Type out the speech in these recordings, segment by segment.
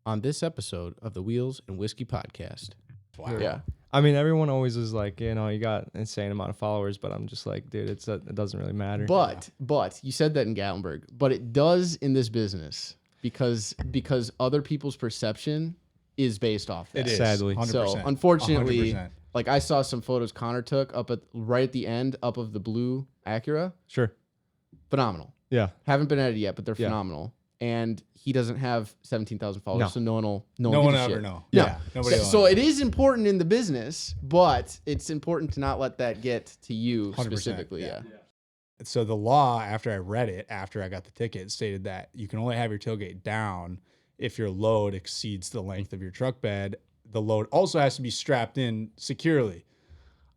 on this episode of the Wheels and Whiskey Podcast. Wow. Yeah. I mean, everyone always is like, you got an insane amount of followers, but I'm just like, dude, it doesn't really matter. But you said that in Gatlinburg, but it does in this business because other people's perception is based off that. It is. Sadly. 100%. So unfortunately, 100%. like I saw some photos Connor took right at the end up of the blue Acura. Sure. Phenomenal. Yeah. Haven't been at it yet, but they're Yeah. phenomenal. And he doesn't have 17,000 followers, No. so no one will No one give a ever shit. know. No. Yeah. Nobody will So know. it is important in the business, but it's important to not let that get to you 100%, specifically. yeah. Yeah. So the law, after I read it, after I got the ticket, stated that you can only have your tailgate down if your load exceeds the length of your truck bed. The load also has to be strapped in securely.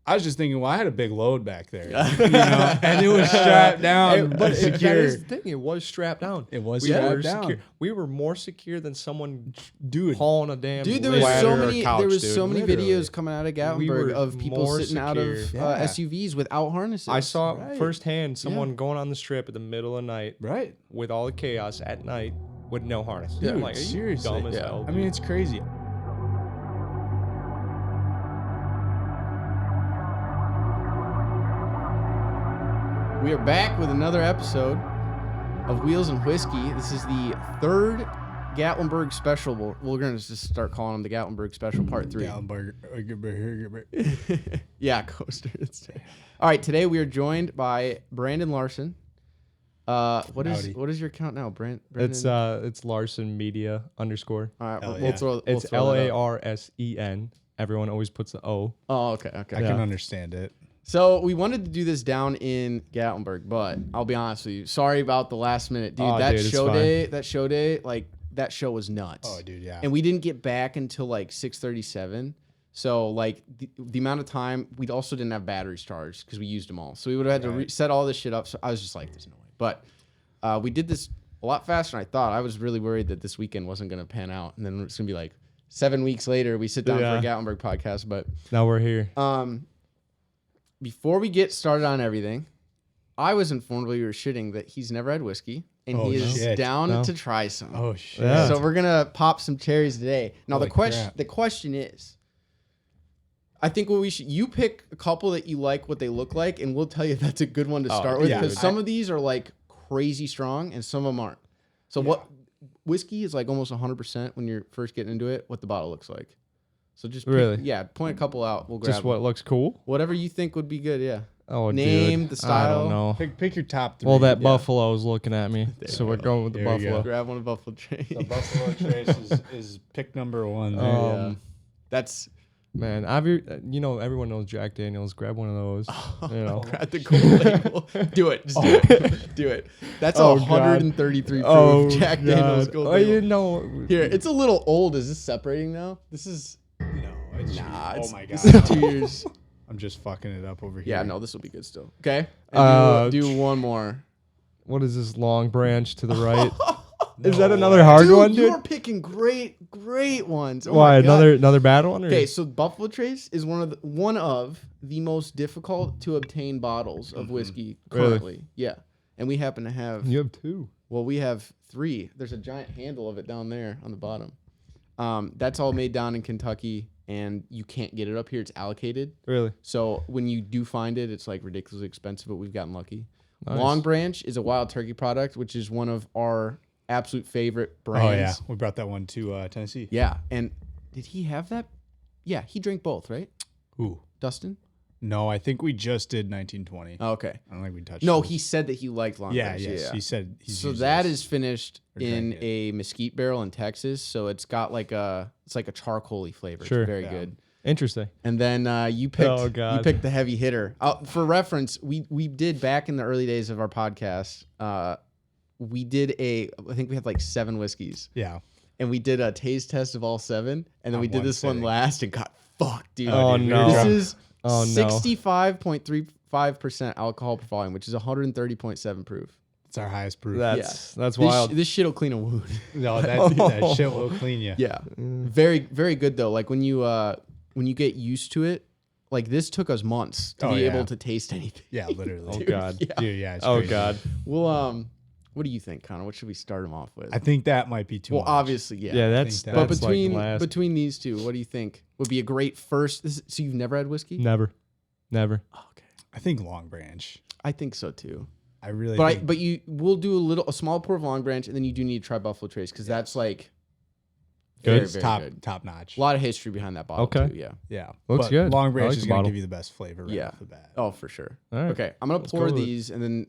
I was just thinking, well, I had a big load back there, and it was strapped down, But that secure. is the thing. It was strapped down. It was We were strapped down. secure. We were more secure than someone Dude, hauling a damn Dude, there was ladder so or many. couch, there was dude. so many Literally. videos coming out of We Gatlinburg were of people more sitting out of secure. Yeah. SUVs without harnesses. I saw Right. firsthand someone going on the strip at the middle of the night right? with all the chaos at night with no harness. Dude, I'm like, are you seriously. dumb as Yeah. hell? I mean, it's crazy. We are back with another episode of Wheels and Whiskey. This is the third Gatlinburg special. We're going to just start calling them the Gatlinburg special part 3. Yeah, coaster. All right, today we are joined by Brandon Larsen. What Howdy. is your account now, Brandon? It's Larsen Media _. All right, Hell we'll yeah. throw. It's we'll throw that up. LARSEN. Everyone always puts the O. Oh, okay. I Yeah. can understand it. So we wanted to do this down in Gatlinburg, but I'll be honest with you. Sorry about the last minute, dude. Oh, That dude, it's show fine. day, like that show was nuts. Oh, dude, yeah. And we didn't get back until like 6:37. So like the amount of time, we also didn't have batteries charged because we used them all. So we would have had to set all this shit up. So I was just like, there's no way. But we did this a lot faster than I thought. I was really worried that this weekend wasn't going to pan out. And then it's going to be like 7 weeks later, we sit down for a Gatlinburg podcast. But Now we're here. before we get started on everything, I was informed while you were shitting that he's never had whiskey. And Oh, he is shit. down No. to try some. Oh, shit. Yeah. So we're gonna pop some cherries today. Now Holy crap. the question is, I think what we should you pick a couple that you like what they look like, and we'll tell you if that's a good one to start with yeah. because some of these are like crazy strong and some of them aren't. So what whiskey is like almost 100% when you're first getting into it. What the bottle looks like. So just Really? point a couple out. We'll grab Just what looks cool. whatever you think would be good. Yeah. Oh, Name, dude. the style. I don't know. Pick your top 3. Well, that buffalo's looking at me, so we're going with the There you go. buffalo. Grab one of Buffalo Trace. The Buffalo Trace is pick number 1 there. Oh. That's Man, everyone knows Jack Daniels. Grab one of those. Grab the cool label. Do it. Just do it. Do it. That's Oh, 133 proof Oh, Jack God. Daniels gold Oh, label. Here, it's a little old. Is this separating now? This is No, it's it's, oh my this is god. 2 years. I'm just fucking it up over here. Yeah, no, this will be good still. Okay. And do one more. What is this long branch to the right? Is that another hard one, dude? You're picking great ones. Oh Why my God. another bad one? Or? Okay, so Buffalo Trace is one of the most difficult to obtain bottles of whiskey Really? currently. Yeah, and we happen to have. You have 2. Well, we have 3. There's a giant handle of it down there on the bottom. That's all made down in Kentucky, and you can't get it up here. It's allocated. Really? So when you do find it, it's like ridiculously expensive, but we've gotten lucky. Nice. Long Branch is a wild turkey product, which is one of our absolute favorite Oh brands. yeah, we brought that one to Tennessee. Yeah, and did he have that? Yeah, he drank both, right? Ooh. Dustin? No, I think we just did 1920. Oh, okay. I don't think we touched No, those. he said that he liked Long Yeah, Branch. yes. He said he's So used that those. is finished Or in drank it. a mesquite barrel in Texas. So it's got like a charcoaly flavor. Sure. It's very Yeah. good. Interesting. And then you picked Oh, God. you picked the heavy hitter. For reference, we did back in the early days of our podcast. We did I think we had like 7 whiskeys, Yeah. and we did a taste test of all 7, and then On we did one this one sitting. last and got fucked, dude. Oh, dude, we no. were This drunk. is Oh, no. 65.35% alcohol per volume, which is 130.7 proof. It's our highest proof. That's wild. This shit'll clean a wound. No, that shit will clean you. Yeah, very very good though. Like when you get used to it, like this took us months to Oh, be yeah. able to taste anything. Yeah, literally. Oh, Dude, God. yeah. Dude, yeah. It's Oh crazy. God. What do you think, Connor? What should we start them off with? I think that might be too much. Obviously, yeah. Yeah, that's think But that's between like last. between these two, what do you think would be a great first? So you've never had whiskey? Never. Oh, okay. I think Long Branch. I think so too. I really But think we'll do a small pour of Long Branch, and then you do need to try Buffalo Trace because that's like Good. very, very top good. top notch. A lot of history behind that bottle Okay. too. Yeah. Yeah. Looks but good. Long I Branch like is the going to bottle. give you the best flavor right Yeah. off the bat. Oh, for sure. All right. Okay, I'm gonna Let's pour go with it. these, and then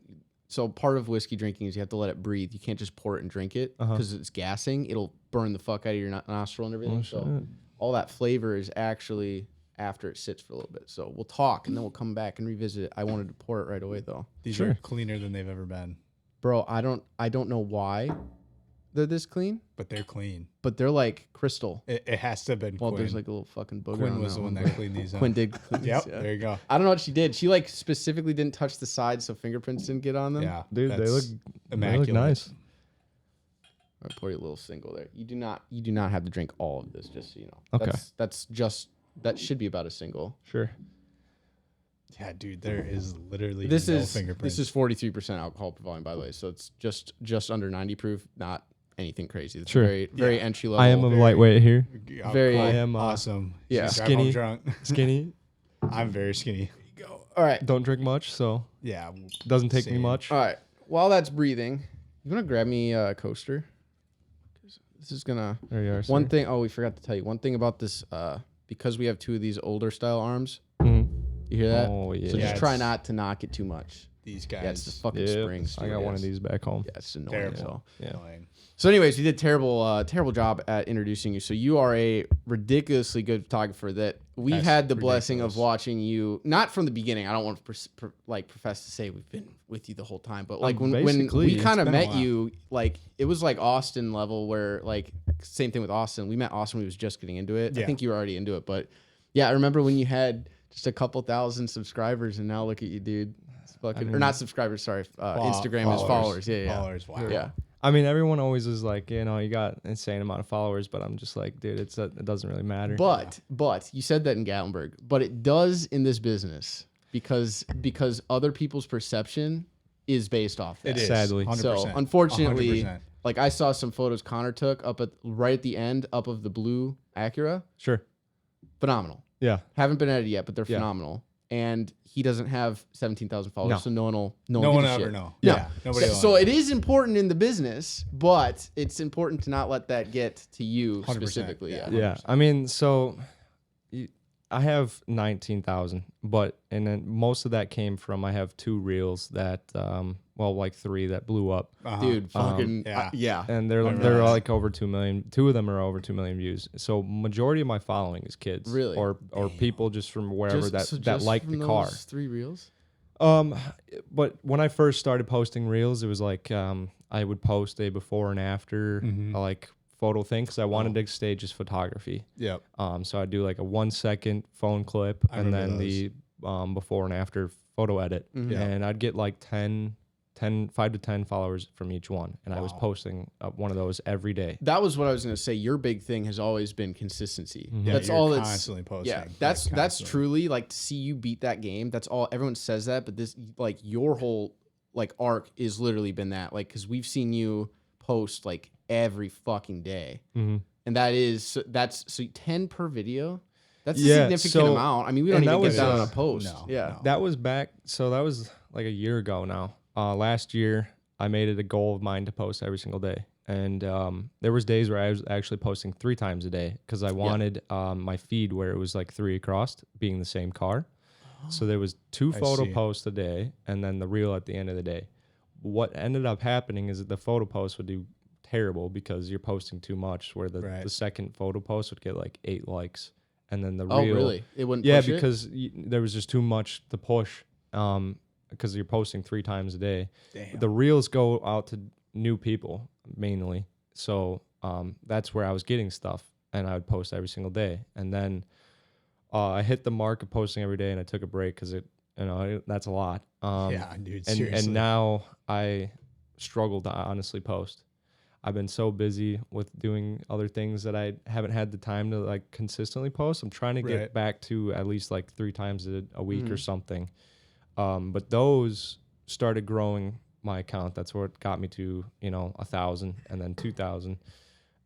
so part of whiskey drinking is you have to let it breathe. You can't just pour it and drink it because it's gassing. It'll burn the fuck out of your nostril and everything. Oh, So shit. all that flavor is actually after it sits for a little bit. So we'll talk, and then we'll come back and revisit it. I wanted to pour it right away though, These Sure. are cleaner than they've ever been, bro. I don't know why they're this clean, but they're clean. but they're like crystal. It has to have been Well, Quinn. there's like a little fucking booger. Quinn on was that the one one, that but cleaned these up. Quinn did. Clean these, Yep, yeah. there you go. I don't know what she did. She like specifically didn't touch the sides so fingerprints didn't get on them. Yeah, Dude, they look immaculate. nice. I'll pour you a little single there. You do not have to drink all of this, just so you know. Okay. That should be about a single. Sure. Yeah, dude, there is literally This no is fingerprints. this is 43% alcohol per volume, by the way. So it's just under 90 proof, not anything crazy. It's Sure. very entry level. I am a lightweight here. very- I am awesome. yeah. Just drive home Skinny. drunk. Skinny. I'm very skinny. All right. Don't drink much, so Yeah, doesn't take me Same. much. All right. While that's breathing, you want to grab me a coaster? 'Cause this is gonna There you are. one sir. thing. Oh, we forgot to tell you one thing about this. Because we have two of these older style arms. Mhm. You hear that? Oh yeah. So Yeah, just try it's- not to knock it too much. these Yeah, it's the guys. fucking Yep. springs. I dude, got one yes. of these back home. Yeah, it's annoying. Terrible. So. Yeah. Annoying. So, anyways, we did terrible job at introducing you. So you are a ridiculously good photographer that we've That's had the blessing of ridiculous. watching you, not from the beginning. I don't want to profess to say we've been with you the whole time, but like when basically, we it's kind of been a met while. you, like it was like Austin level where like same thing with Austin. We met Austin when he was just getting into it. I Yeah. think you were already into it, but yeah, I remember when you had just a couple thousand subscribers, and now look at you, dude. It's fucking, or not subscribers, sorry. Instagram is followers. Yeah. Followers. Wow. Yeah. I mean, everyone always is like, you know, you got insane amount of followers, but I'm just like, dude, it doesn't really matter. But you said that in Gatlinburg, but it does in this business because other people's perception is based off that. It is. Sadly. 100%. So unfortunately, 100%. like I saw some photos Connor took right at the end up of the blue Acura. Sure. Phenomenal. Yeah. Haven't been at it yet, but they're Yeah. phenomenal. And he doesn't have 17,000 followers, No. so no one will No give one a ever shit. know. No. Yeah. Nobody. will So know. it is important in the business, but it's important to not let that get to you 100%, specifically. yeah. Yeah. Yeah. I mean, so I have 19,000, but and then most of that came from I have 2 reels that like 3 that blew up. Uh-huh. Dude, fucking yeah. yeah. And they're remember that. like over 2 million. 2 of them are over 2 million views. So majority of my following is kids, Really? or people just from wherever that just like from the car. those 3 reels. But when I first started posting reels, it was like I would post a before and after like photo thing because I wanted to stay just photography. Yep. So I'd do like a 1 second phone clip I and remember then the before and after photo edit, Yeah. and I'd get like 5 to 10 followers from each one, and I was Wow. posting one of those every day. That was what I was going to say. Your big thing has always been consistency. Mhm. Yeah, That's you're all it's constantly posting. Yeah, like, that's constantly. truly like to see you beat that game. That's all everyone says that, but this like your whole like arc is literally been that like because we've seen you post like every fucking day, Mm-hmm. and that's 10 per video. That's a Yeah, significant so- amount. I mean, we don't and even that get that was, on a post. no, yeah, no. That was back, so that was like a year ago now. Last year, I made it a goal of mine to post every single day. And there was days where I was actually posting 3 times a day because I wanted my feed where it was like 3 across being the same car. So there was 2 I photo see. posts a day and then the reel at the end of the day. What ended up happening is that the photo post would do terrible because you're posting too much, where the Right. second photo post would get like 8 likes. And then the Oh, reel, really? It wouldn't. yeah, push it? because there was just too much to push because you're posting 3 times a day. Damn. The reels go out to new people mainly. So that's where I was getting stuff, and I would post every single day. And then I hit the mark of posting every day, and I took a break because that's a lot. Yeah, dude. and Seriously. now I struggle to honestly post. I've been so busy with doing other things that I haven't had the time to like consistently post. I'm trying to get Right. back to at least like 3 times a week or something. But those started growing my account. That's what got me to, 1,000 and then 2,000.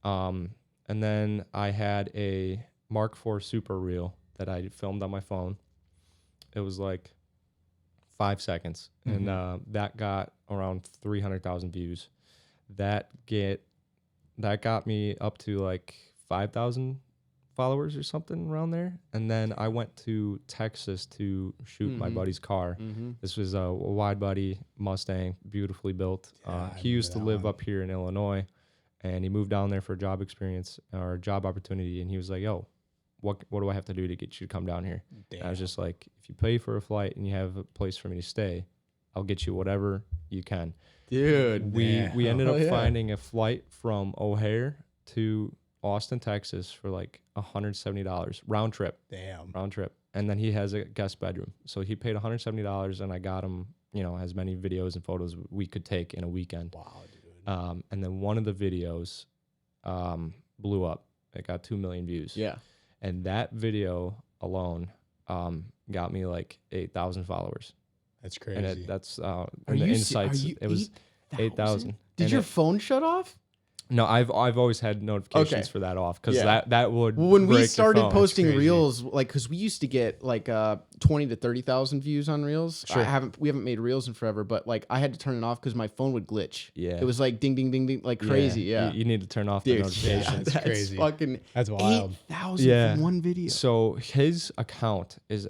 And then I had a Mark IV Super Reel that I filmed on my phone. It was like 5 seconds, and that got around 300,000 views. That got me up to like 5,000 followers or something around there. And then I went to Texas to shoot my buddy's car. This was a wide body Mustang, beautifully built. He used to live up here in Illinois, and he moved down there for a job experience or a job opportunity. And he was like, yo, what do I have to do to get you to come down here? I was just like, if you pay for a flight and you have a place for me to stay, I'll get you whatever you can. Dude, we ended up finding a flight from O'Hare to Austin, Texas for like $170 round trip. Round trip. And then he has a guest bedroom. So he paid $170 and I got him, as many videos and photos we could take in a weekend. Wow, dude. And then one of the videos blew up. It got 2 million views. Yeah. And that video alone got me like 8,000 followers. That's crazy. And that's in the insights. It was 8,000. Did your phone shut off? No, I've always had notifications for that off because that would when we break your started phone. posting reels, like because we used to get like 20 to 30,000 views on reels. Sure. We haven't made reels in forever, but like I had to turn it off because my phone would glitch. Yeah, it was like ding ding ding ding like crazy. Yeah, you need to turn off the notifications. That's crazy. Fucking That's wild. 8,000 from one video. So his account is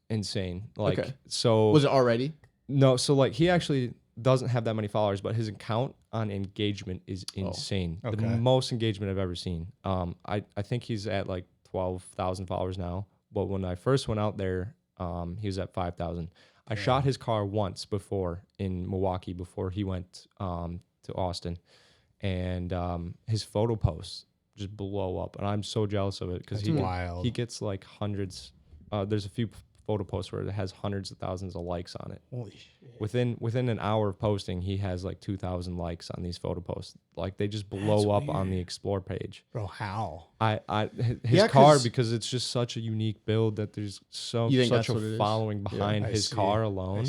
insane. Like so was it already? No, so like he actually doesn't have that many followers, but his account on engagement is insane. The most engagement I've ever seen. I think he's at like 12,000 followers now. But when I first went out there, he was at 5,000. I shot his car once before in Milwaukee before he went to Austin, and his photo posts just blow up, and I'm so jealous of it because he gets like hundreds. There's a few photo posts where it has hundreds of thousands of likes on it. Holy shit. Within an hour of posting, he has like 2,000 likes on these photo posts. Like they just blow up on the explore page. Bro, how? His car, because it's just such a unique build that there's such a following behind his car alone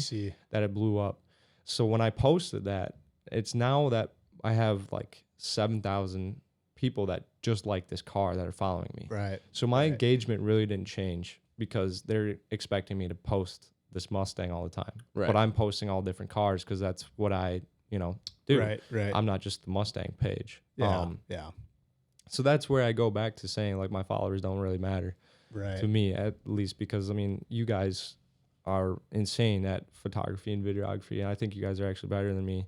that it blew up. So when I posted that, it's now that I have like 7,000 people that just like this car that are following me. Right. So my engagement really didn't change, because they're expecting me to post this Mustang all the time. Right. But I'm posting all different cars because that's what I, do. Right. I'm not just the Mustang page. Yeah. So that's where I go back to saying like my followers don't really matter to me, at least, because I mean, you guys are insane at photography and videography, and I think you guys are actually better than me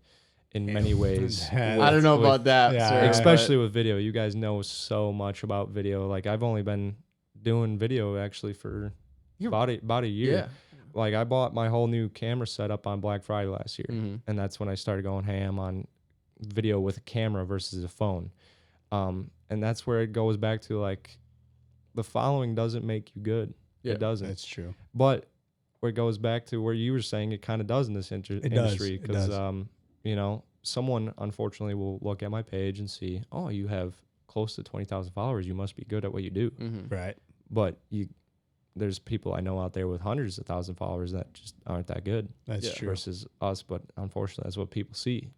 in many ways. I don't know about that, especially with video. You guys know so much about video. Like I've only been doing video actually for about a year. Yeah. Like I bought my whole new camera setup on Black Friday last year, and that's when I started going ham on video with a camera versus a phone. And that's where it goes back to like the following doesn't make you good. Yeah, it doesn't. That's true. But where it goes back to where you were saying it kind of does in this industry, because someone unfortunately will look at my page and see, oh, you have close to 20,000 followers, you must be good at what you do. Right. But there's people I know out there with hundreds of thousand followers that just aren't that good. That's true. Versus us, but unfortunately that's what people see.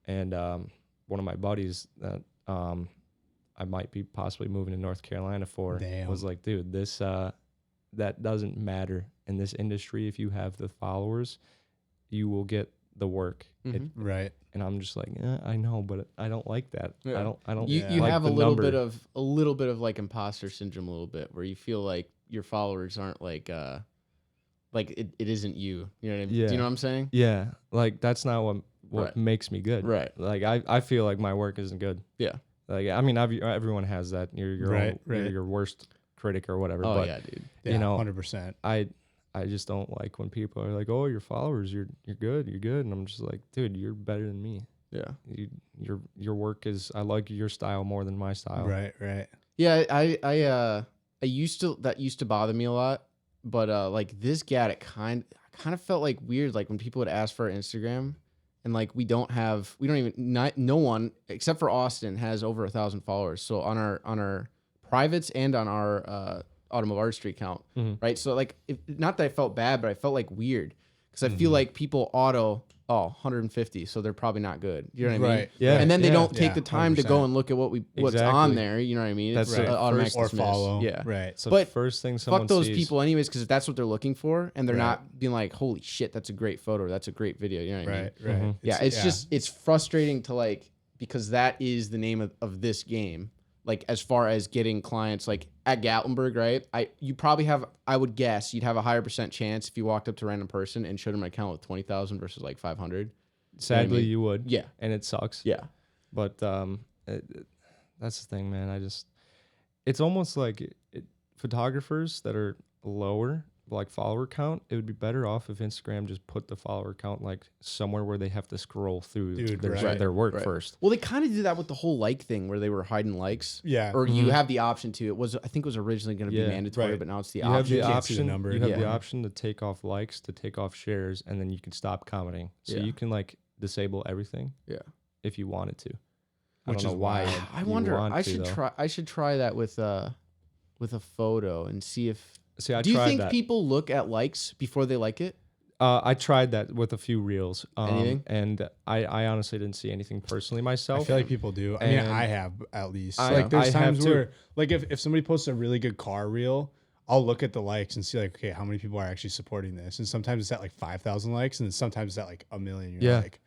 And one of my buddies that I might be possibly moving to North Carolina for was like, dude, this that doesn't matter in this industry. If you have the followers, you will get the work. Right. And I'm just like, I know, but I don't like that. Yeah. I don't. You like have a little bit of like imposter syndrome, a little bit, where you feel like your followers aren't like it isn't you. You know what I mean? Yeah. Do you know what I'm saying? Yeah. Like that's not what makes me good. Right. Like I feel like my work isn't good. Yeah. Like I mean, everyone has that. You're your own, you're your worst critic or whatever. Oh but, yeah, dude. Yeah, you know, 100%. I just don't like when people are like, "Oh, your followers, you're good, and I'm just like, "Dude, you're better than me." Yeah. Your work is. I like your style more than my style. Right. Right. Yeah. I used to bother me a lot, but like this gat, it kind of felt like weird, like when people would ask for our Instagram, and like no one except for Austin has over 1,000 followers. So on our privates and on our Automotive Artistry account, right? So like, not that I felt bad, but I felt like weird because I feel like people auto oh, 150, so they're probably not good. You know what I mean? Right. Yeah. And then they yeah. don't take Yeah, the time to go 100%. and look at what's Exactly. on there. You know what I mean? That's It's right. automatic Or dismiss. follow. Yeah. Right. It's the But first thing someone Fuck those sees. people anyways, because that's what they're looking for, and they're Right. not being like, "Holy shit, that's a great photo. That's a great video." You know what I mean? Right. Right. Mhm. Yeah, it's just it's frustrating to like, because that is the name of this game. Like, as far as getting clients, like at Gatlinburg, right? You probably have, I would guess you'd have a higher % chance if you walked up to a random person and showed them an account with 20,000 versus like 500. Sadly, mean? you would. Yeah. And it sucks. Yeah. But that's the thing, man. It's almost like photographers that are lower, like follower count, it would be better off if Instagram just put the follower count like somewhere where they have to scroll through Dude, their work Right. first. Well, they kind of did that with the whole like thing where they were hiding likes. Yeah. Or you have the option to. I think it was originally going to Yeah, be mandatory, right. but now it's the You have option. the can't see the option. number. You have Yeah. the option to take off likes, to take off shares, and then you can stop commenting. So Yeah. you can like disable everything. Yeah. If you wanted to. Which I don't is know why. wild. I you wonder. want I to, should though. try. I should try that with a photo and see if. See, I Do you tried think that. people look at likes before they like it? I tried that with a few reels. Anything? And I honestly didn't see anything personally myself. I feel like people do. I mean, And I have at least. I- Like, there's I have times too. where, like, if somebody posts a really good car reel, I'll look at the likes and see, like, okay, how many people are actually supporting this? And sometimes it's at like 5,000 likes, and then sometimes it's at like 1 million. You're Yeah. like,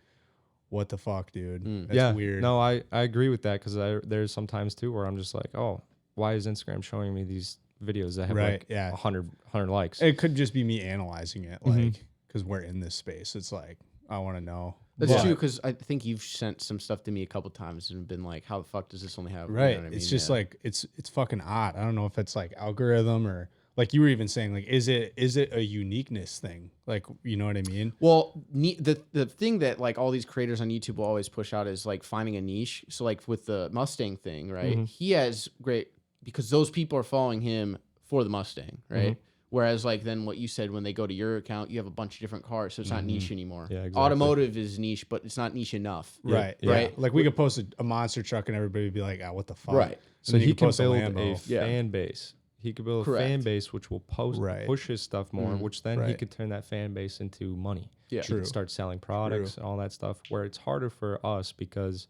what the fuck, dude? That's yeah, weird. No, I agree with that because there's sometimes too where I'm just like, oh, why is Instagram showing me these videos that have Right, like yeah. 100 likes? It could just be me analyzing it, Mhm. like, because we're in this space. It's like, I want to know. That's But- true, because I think you've sent some stuff to me a couple times and been like, "How the fuck does this only have?" Right. You know what I It's mean? just Yeah. like it's fucking odd. I don't know if it's like algorithm or like you were even saying, like, is it a uniqueness thing? Like, you know what I mean? Well, the thing that like all these creators on YouTube will always push out is like finding a niche. So like with the Mustang thing, right? Mhm. He has great, because those people are following him for the Mustang, right? Whereas like then what you said, when they go to your account, you have a bunch of different cars, so it's not niche anymore. Yeah, exactly. Automotive is niche, but it's not niche enough. Right. yeah. Right. Like we could post a monster truck and everybody would be like, what the fuck? Right. So then you he can can post a build a Lambo. Yeah. fan base. He could build a Correct. fan base which will Right. push his stuff more, Mhm. which then he Right. could turn that fan base into money. Yeah. He True. could start selling products and all that stuff. Where it's harder for us because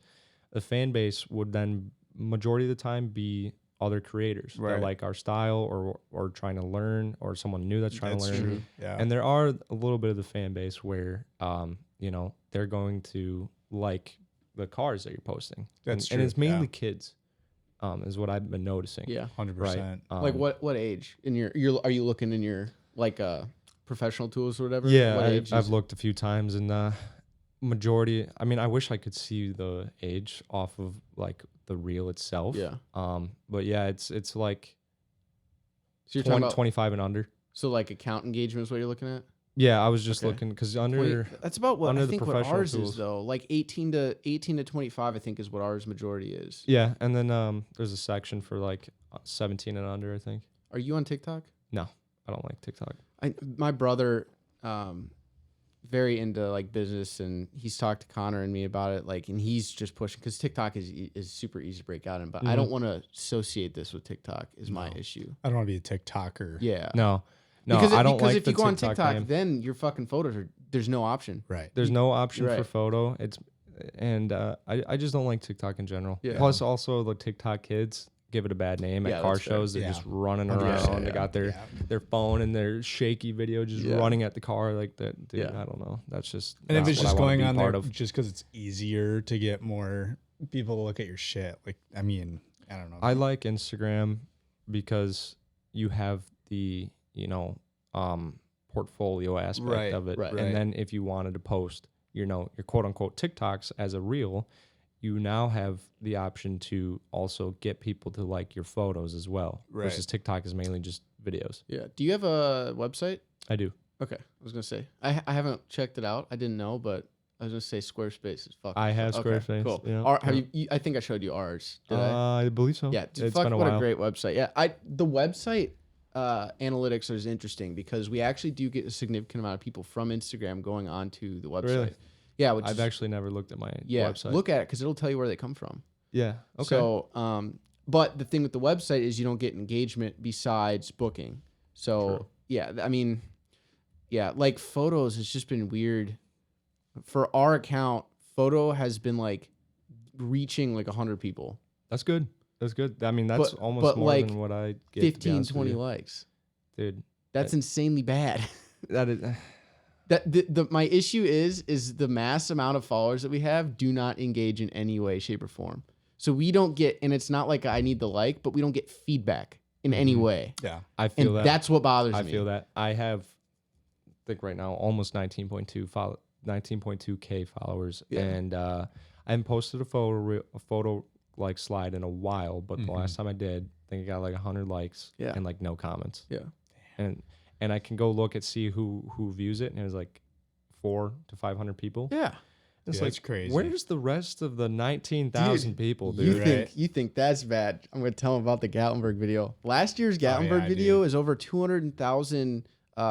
the fan base would then majority of the time be other creators Right. that like our style or trying to learn, or someone new that's trying That's to learn. true. Yeah. And there are a little bit of the fan base where they're going to like the cars that you're posting. That's and true, it's mainly yeah. kids, is what I've been noticing. Yeah. 100%. Like what age in your are you looking in your like professional tools or whatever? Yeah, What age I've is- looked a few times, and majority. I mean, I wish I could see the age off of like the reel itself. Yeah. But yeah, it's like So you're talking 20, about 25 and under. so like account engagement is what you're looking at? Yeah, I was just Okay. looking because 20 under. that's about what under I the think what professional ours tools. is though. Like 18 to 25, I think is what ours majority is. Yeah, and then there's a section for like 17 and under. I think. Are you on TikTok? No, I don't like TikTok. My brother, very into like business, and he's talked to Connor and me about it. Like, and he's just pushing because TikTok is super easy to break out in. But I Mhm. don't want to associate this with TikTok. Is my issue. I don't want to be a TikToker. Yeah. No, because I don't because like if the you go on TikTok TikTok, name. then your fucking photos are there's no option. Right. There's no option for Right. photo. And I just don't like TikTok in general. Yeah. Plus, also the TikTok kids give it a bad name Yeah, at car that's fair. shows. They're Yeah. just running 100%, around. They yeah. got their phone and their shaky video just Yeah. running at the car like that. Dude, Yeah. I don't know. That's just And if not it's what I just wanna going be on part there of. just because it's easier to get more people to look at your shit, like, I mean, I don't know. I like Instagram because you have the portfolio aspect Right, of it, right. and then if you wanted to post your quote unquote TikToks as a reel, you now have the option to also get people to like your photos as well. Right. Versus TikTok is mainly just videos. Yeah. Do you have a website? I do. Okay. I was gonna say I haven't checked it out. I didn't know, but I was gonna say Squarespace is fucking. I have Okay, Squarespace. Cool. Yeah, Have yeah. you? I think I showed you ours. Did I? I believe so. Yeah. Dude, it's fuck, been a what while. a great website. Yeah. The website analytics is interesting because we actually do get a significant amount of people from Instagram going onto the website. Really? Yeah. Which I've is, actually never looked at my yeah. website. Look at it because it'll tell you where they come from. Yeah. Okay. So, but the thing with the website is you don't get engagement besides booking. So True. yeah, I mean, yeah, like photos, it's just been weird. for our account, photo has been like reaching like 100 people. That's good. That's good. I mean, that's almost but more like than what I get. 15, 20 likes. Dude. That's insanely bad. That is. That my issue is the mass amount of followers that we have do not engage in any way, shape, or form. So we don't get, and it's not like I need the like, but we don't get feedback in any way. Yeah. I feel And that. that's what bothers me. I feel that. I have, I think right now, almost 19.2K followers. Yeah. And I haven't posted a photo like slide in a while, but the last time I did, I think I got like 100 likes and like no comments. Yeah. And I can go look and see who views it, and it was like 400 to 500 people. Yeah. It's Dude, like, that's crazy. where's the rest of the 19,000 people, dude? You think that's bad? I'm gonna tell them about the Gatlinburg video. Last year's Gatlinburg video is over 200,000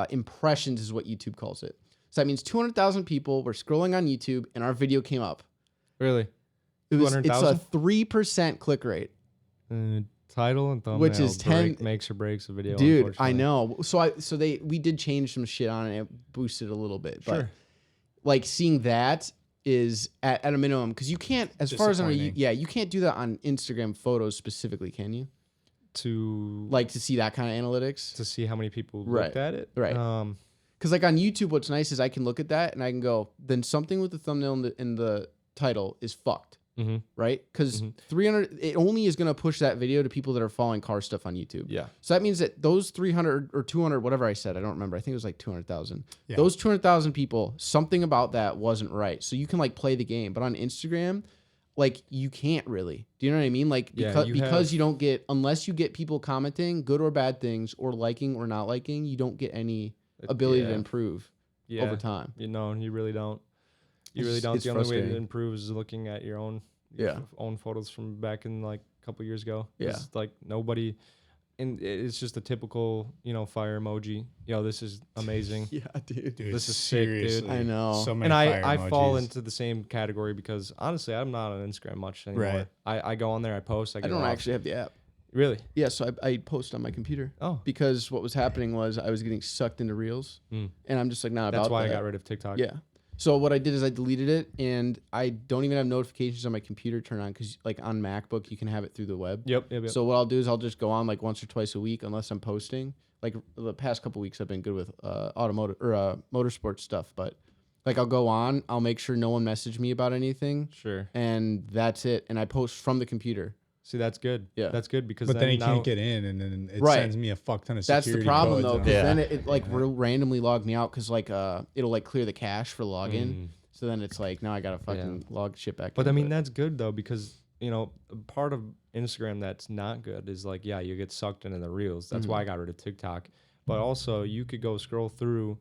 impressions, is what YouTube calls it. So that means 200,000 people were scrolling on YouTube, and our video came up. Really? It's a 3% click rate. Title and thumbnail, which is 10 makes or breaks a video. Dude, I know. We did change some shit on it. And it boosted a little bit, but like seeing that is at a minimum, because you can't, as far as I know, you can't do that on Instagram photos specifically, can you? To see that kind of analytics, to see how many people looked at it, right? Because like on YouTube, what's nice is I can look at that and I can go, then something with the thumbnail in the title is fucked. Right? Because 300, it only is going to push that video to people that are following car stuff on YouTube. Yeah. So that means that those 300 or 200, whatever I said, I don't remember. I think it was like 200,000. Yeah. Those 200,000 people, something about that wasn't right. So you can like play the game. But on Instagram, like you can't really. Do you know what I mean? Like because you don't get, unless you get people commenting good or bad things or liking or not liking, you don't get any ability to improve over time. You know, you really don't. You really don't. The only way to improve is looking at your own photos from back in like a couple years ago. Yeah. It's like nobody, and it's just a typical, fire emoji. This is amazing. Yeah, dude. This is sick, dude. I know. So many and fire I emojis. fall into the same category because honestly, I'm not on Instagram much anymore. Right. I go on there, I post. I don't actually have the app. Really? Yeah, so I post on my computer. Oh. Because what was happening was I was getting sucked into Reels. And I'm just like, not about that. That's why I got rid of TikTok. Yeah. So what I did is I deleted it, and I don't even have notifications on my computer turned on, because like on MacBook you can have it through the web. Yep. So what I'll do is I'll just go on like once or twice a week unless I'm posting. Like the past couple weeks I've been good with automotive or motorsport stuff, but like I'll go on, I'll make sure no one messaged me about anything. Sure. And that's it. And I post from the computer. See, that's good. Yeah. That's good because but then he can't get in, and then it sends me a fuck ton of security. That's the problem though, because then it will randomly log me out, because like it'll like clear the cache for login. So then it's like, now I gotta fucking log shit back. But I mean, that's good though, because part of Instagram that's not good is like, you get sucked into the reels. That's why I got rid of TikTok. But also you could go scroll through.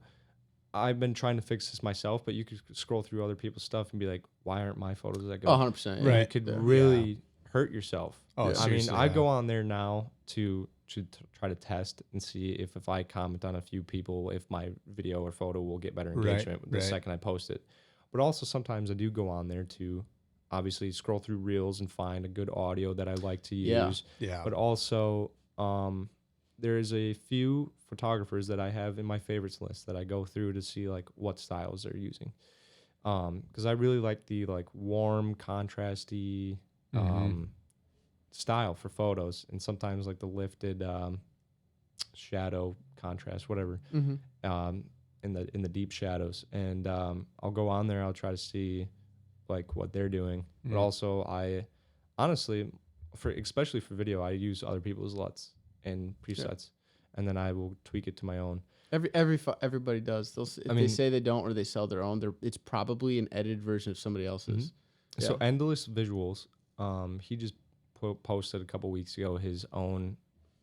I've been trying to fix this myself, but you could scroll through other people's stuff and be like, why aren't my photos that good? 100%. Right. You could really hurt yourself. Oh, I mean, I go on there now to try to test and see if I comment on a few people, if my video or photo will get better engagement the second I post it. But also sometimes I do go on there to obviously scroll through reels and find a good audio that I like to use. Yeah. But also there is a few photographers that I have in my favorites list that I go through to see like what styles they're using. Because I really like the like warm, contrasty style for photos, and sometimes like the lifted shadow contrast, whatever. In the deep shadows, and I'll go on there. I'll try to see like what they're doing, but also I honestly, especially for video, I use other people's LUTs and presets, and then I will tweak it to my own. Everybody does. They say they don't or they sell their own, it's probably an edited version of somebody else's. So Endless Visuals, he just posted a couple weeks ago his own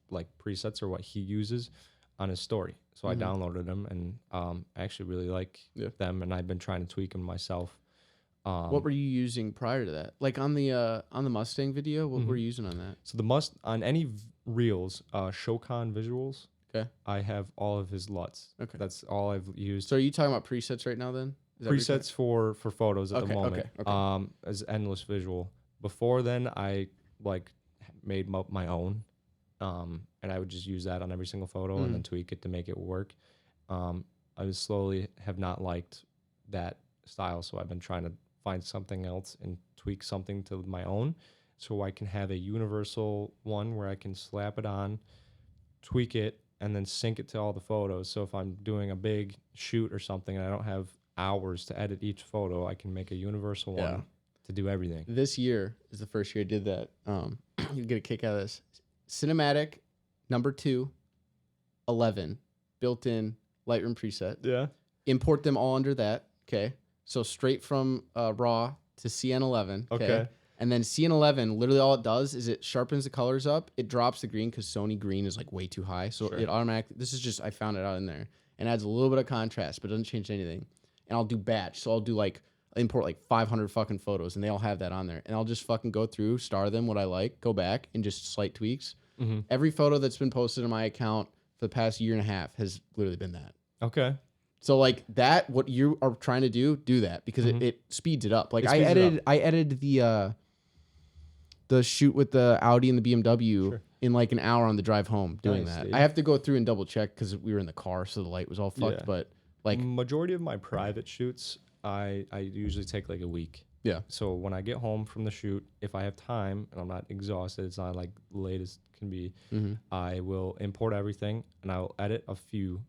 like presets or what he uses on his story. So I downloaded them, and I actually really like them, and I've been trying to tweak them myself. What were you using prior to that? Like on the Mustang video, what were you using on that? So on any reels, Showcon Visuals. Okay. I have all of his LUTs. Okay. That's all I've used. So are you talking about presets right now then? Presets for photos at the moment. Okay. As Endless Visual. Before then, I like made my own. And I would just use that on every single photo and then tweak it to make it work. I slowly have not liked that style. So I've been trying to find something else and tweak something to my own, so I can have a universal one where I can slap it on, tweak it, and then sync it to all the photos. So if I'm doing a big shoot or something and I don't have hours to edit each photo, I can make a universal one to do everything. This year is the first year I did that. You get a kick out of this. Cinematic number 2, 11, built-in Lightroom preset. Yeah. Import them all under that. Okay. So straight from RAW to CN11. Okay. And then CN11, literally all it does is it sharpens the colors up. It drops the green because Sony green is like way too high. So it automatically, this is just, I found it out in there. And adds a little bit of contrast, but doesn't change anything. And I'll do batch. So I'll do like, import like 500 fucking photos and they all have that on there. And I'll just fucking go through, star them, what I like, go back and just slight tweaks. Mm-hmm. Every photo that's been posted on my account for the past year and a half has literally been that. Okay. So like that, what you are trying to do that because it speeds it up. Like I edited the shoot with the Audi and the BMW in like an hour on the drive home doing that. Dude. I have to go through and double check because we were in the car, so the light was all fucked. Yeah. But like majority of my private shoots, I usually take like a week. Yeah. So when I get home from the shoot, if I have time and I'm not exhausted, it's not like late as can be, I will import everything and I'll edit a few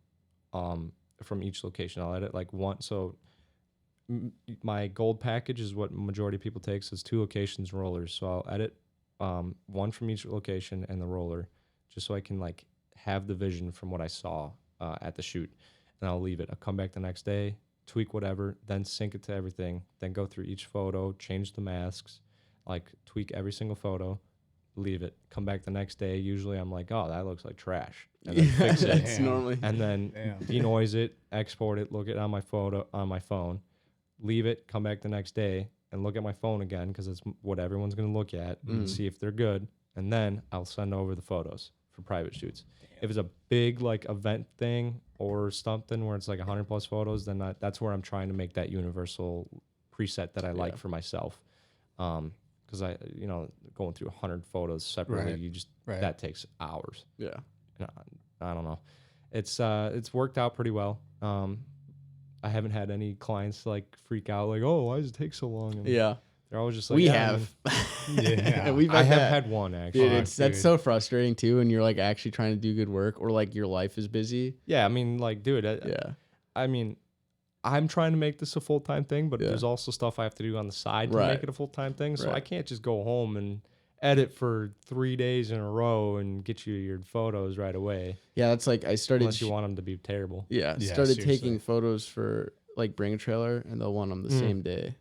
from each location. I'll edit like one. So my gold package is what majority of people take. So it's 2 locations, rollers. So I'll edit one from each location and the roller just so I can like have the vision from what I saw at the shoot. And I'll leave it. I'll come back the next day, tweak whatever, then sync it to everything, then go through each photo, change the masks, like tweak every single photo, leave it, come back the next day. Usually I'm like, oh, that looks like trash. And then fix it. That's normally. And then denoise it, export it, look it on my phone, leave it, come back the next day and look at my phone again because it's what everyone's going to look at and see if they're good. And then I'll send over the photos for private shoots. If it's a big like event thing or something where it's like 100+ photos, then that's where I'm trying to make that universal preset that I like for myself. Because going through 100 photos separately, that takes hours. Yeah. And I don't know. It's worked out pretty well. I haven't had any clients like freak out like, oh, why does it take so long? And they're always just like, we have. I have had one actually. Dude, that's so frustrating too when you're like actually trying to do good work or like your life is busy. Yeah, I mean, like, dude, I mean, I'm trying to make this a full-time thing, but there's also stuff I have to do on the side to make it a full-time thing. So I can't just go home and edit for 3 days in a row and get you your photos right away. Yeah, that's like I started. Unless you want them to be terrible. Yeah, started taking photos for like Bring a Trailer, and they'll want them the same day.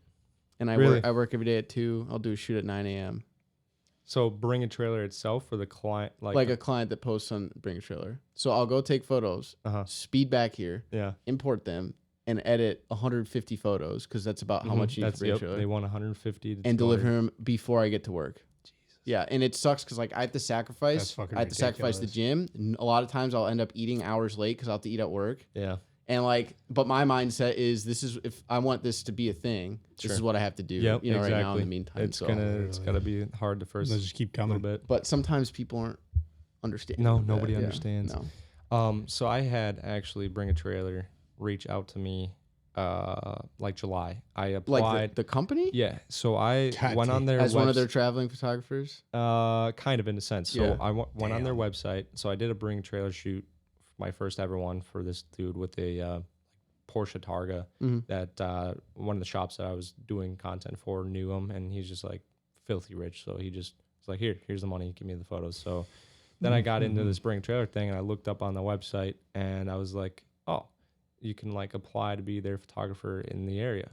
And I work every day at 2. I'll do a shoot at 9 a.m. So Bring a Trailer itself for the client, like a client that posts on Bring a Trailer. So I'll go take photos, speed back here, import them, and edit 150 photos because that's about how much you need for Bring a Trailer. They want 150 and deliver them before I get to work. Yeah, and it sucks because like I have to sacrifice. I have to sacrifice the gym. A lot of times I'll end up eating hours late because I'll have to eat at work. Yeah. And like, but my mindset is if I want this to be a thing, this is what I have to do. Yep, right now in the meantime. It's gonna be hard to first. They'll just keep coming a little bit. But sometimes people aren't understanding. No, nobody understands. No. So I had actually Bring a Trailer reach out to me like July. I applied. Like the company? Yeah. So I went on their as one of their traveling photographers? Kind of in a sense. So I went on their website. So I did a Bring a Trailer shoot, my first ever one for this dude with a Porsche Targa that one of the shops that I was doing content for knew him, and he's just like filthy rich. So he just was like, here's the money, give me the photos. So then I got into this Bring a Trailer thing, and I looked up on the website, and I was like, oh, you can like apply to be their photographer in the area.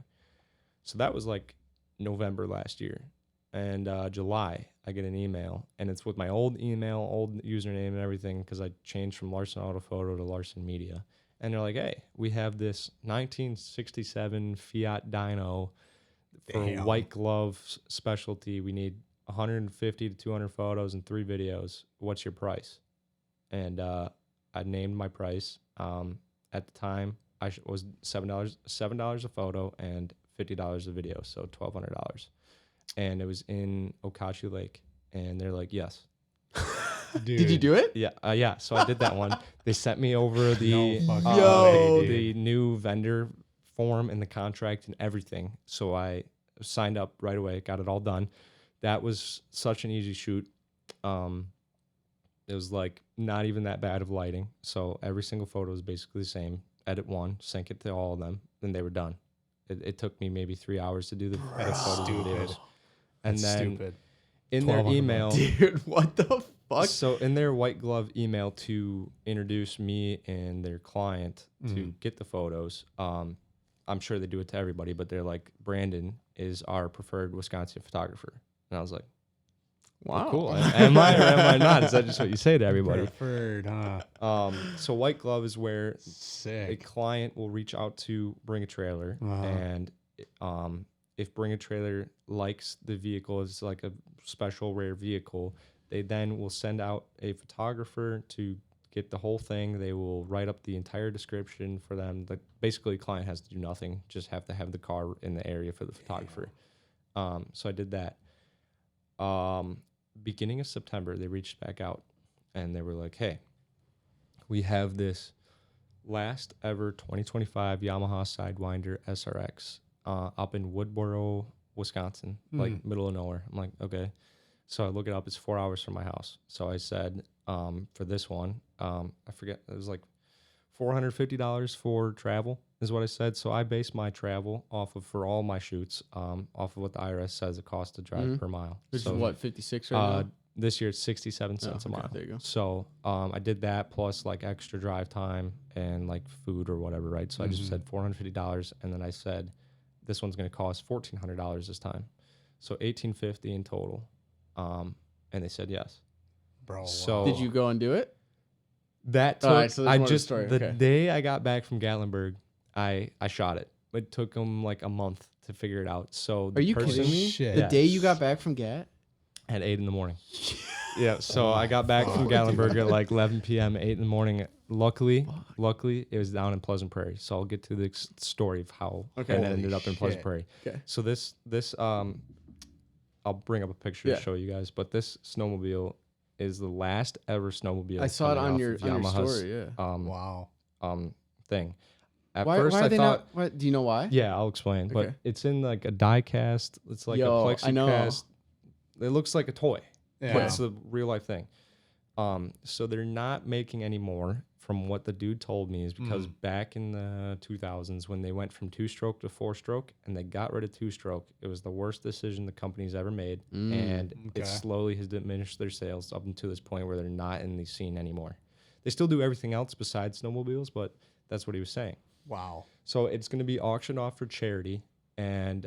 So that was like November last year. And July, I get an email, and it's with my old email, old username and everything, because I changed from Larsen Autophoto to Larsen Media. And they're like, hey, we have this 1967 Fiat Dyno for white glove specialty. We need 150 to 200 photos and 3 videos. What's your price? And I named my price. At the time, was $7 a photo and $50 a video, so $1,200. And it was in Okachi Lake, and they're like, yes. Dude. Did you do it? Yeah. So I did that one. They sent me over the new vendor form and the contract and everything. So I signed up right away, got it all done. That was such an easy shoot. It was like not even that bad of lighting. So every single photo was basically the same. Edit one, sync it to all of them, then they were done. It took me maybe 3 hours to do the photo videos. And That's then stupid. in their email, Dude, what the fuck? so in their white glove email to introduce me and their client to get the photos, I'm sure they do it to everybody, but they're like, Brandon is our preferred Wisconsin photographer. And I was like, Wow. cool. Am I or am I not? Is that just what you say to everybody? Preferred, huh? So white glove is where a Sick. client will reach out to Bring a Trailer, and if Bring a Trailer likes the vehicle, it's like a special rare vehicle, they then will send out a photographer to get the whole thing. They will write up the entire description for them. Basically, client has to do nothing, just have to have the car in the area for the photographer. So I did that. Beginning of September, they reached back out and they were like, hey, we have this last ever 2025 Yamaha Sidewinder SRX up in Woodboro, Wisconsin, like middle of nowhere. I'm like, okay. So I look it up. It's 4 hours from my house. So I said, for this one, I forget, it was like $450 for travel is what I said. So I base my travel off of, for all my shoots, off of what the IRS says it costs to drive per mile. Which So, is what, 56 right now? this year it's 67 cents a mile. There you go. So I did that plus like extra drive time and like food or whatever, right? So I just said $450, and then I said this one's going to cost $1,400 this time, so $1,850 in total. And they said yes. Bro, So Did you go and do it? that took, All right, so there's I more to the just story, the okay. day I got back from Gatlinburg, I shot it. It took them like a month to figure it out. So the Are you person kidding me? Shit. The Yeah. day you got back from GAT? at 8 in the morning. Yeah, so I got back from Gatlinburg at like 11 p.m., 8 in the morning. Luckily, it was down in Pleasant Prairie. So I'll get to the story of how it ended up in Pleasant shit. Prairie. Okay. So this I'll bring up a picture to show you guys, but this snowmobile is the last ever snowmobile. I saw it coming on off your of Yamaha's, story, yeah. Wow. thing. At Why first are I they thought, not? What, do you know why? yeah, I'll explain. But Okay. it's in like a die cast. It's like Yo, a I know. plexiglass. It looks like a toy. Yeah. But it's a real life thing. So they're not making any more, from what the dude told me, is because back in the 2000s when they went from 2-stroke to 4-stroke and they got rid of 2-stroke, it was the worst decision the company's ever made, and it slowly has diminished their sales up until this point where they're not in the scene anymore. They still do everything else besides snowmobiles, but that's what he was saying. Wow. So it's going to be auctioned off for charity, and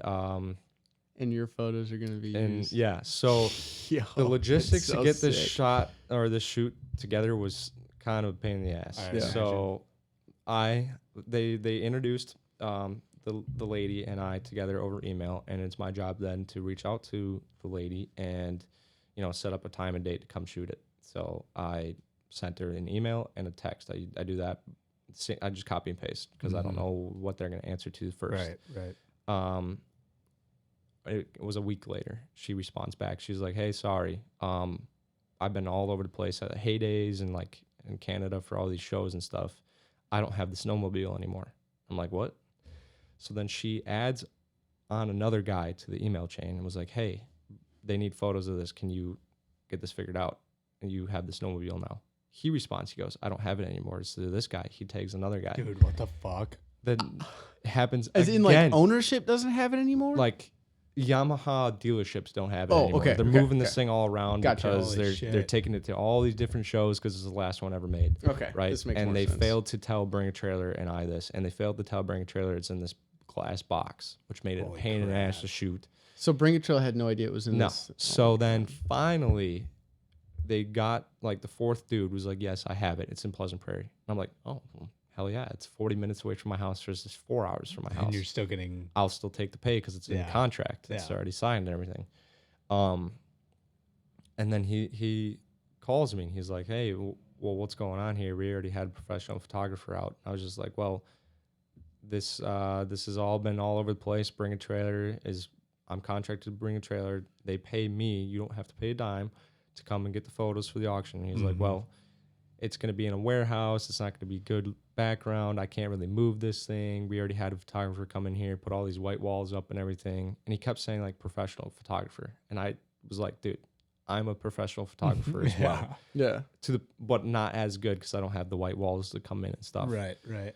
your photos are gonna be and used. yeah, so Yo, the logistics that's so to get this sick. shot or this shoot together was kind of a pain in the ass. Yeah. So they introduced the lady and I together over email, and it's my job then to reach out to the lady and set up a time and date to come shoot it. So I sent her an email and a text. I do that. I just copy and paste because I don't know what they're going to answer to first. Right. It was a week later. She responds back. She's like, "Hey, sorry. I've been all over the place at Heydays and like in Canada for all these shows and stuff. I don't have the snowmobile anymore." I'm like, "What?" So then she adds on another guy to the email chain and was like, "Hey, they need photos of this. Can you get this figured out? And you have the snowmobile now." He responds. He goes, "I don't have it anymore." It's to this guy. He tags another guy. Dude, what the fuck? That happens As again. in, like, ownership doesn't have it anymore? Like Yamaha dealerships don't have it Oh, anymore. okay, They're okay, moving this okay. thing all around Gotcha. because Holy they're shit. taking it to all these different shows because it's the last one ever made. Okay, Right. this makes and more they sense. failed to tell Bring a Trailer and I this, and they failed to tell Bring a Trailer it's in this glass box, which made it a Holy pain in the ass crap. to shoot. So Bring a Trail had no idea it was in No. this. So then finally, they got like the fourth dude was like, "Yes, I have it. It's in Pleasant Prairie." And I'm like, "Oh, well, hell yeah! It's 40 minutes away from my house versus 4 hours from my house. And you're still getting. I'll still take the pay because it's in the Yeah. contract. It's Yeah. already signed and everything." And then he calls me and he's like, "Hey, well, what's going on here? We already had a professional photographer out." I was just like, "Well, this has all been all over the place. Bring a Trailer I'm contracted to Bring a Trailer. They pay me. You don't have to pay a dime to come and get the photos for the auction." And he's like, "Well, it's going to be in a warehouse. It's not going to be good background. I can't really move this thing. We already had a photographer come in here, put all these white walls up and everything. And he kept saying like professional photographer. And I was like, dude, I'm a professional photographer as well. Yeah. But not as good because I don't have the white walls to come in and stuff. Right.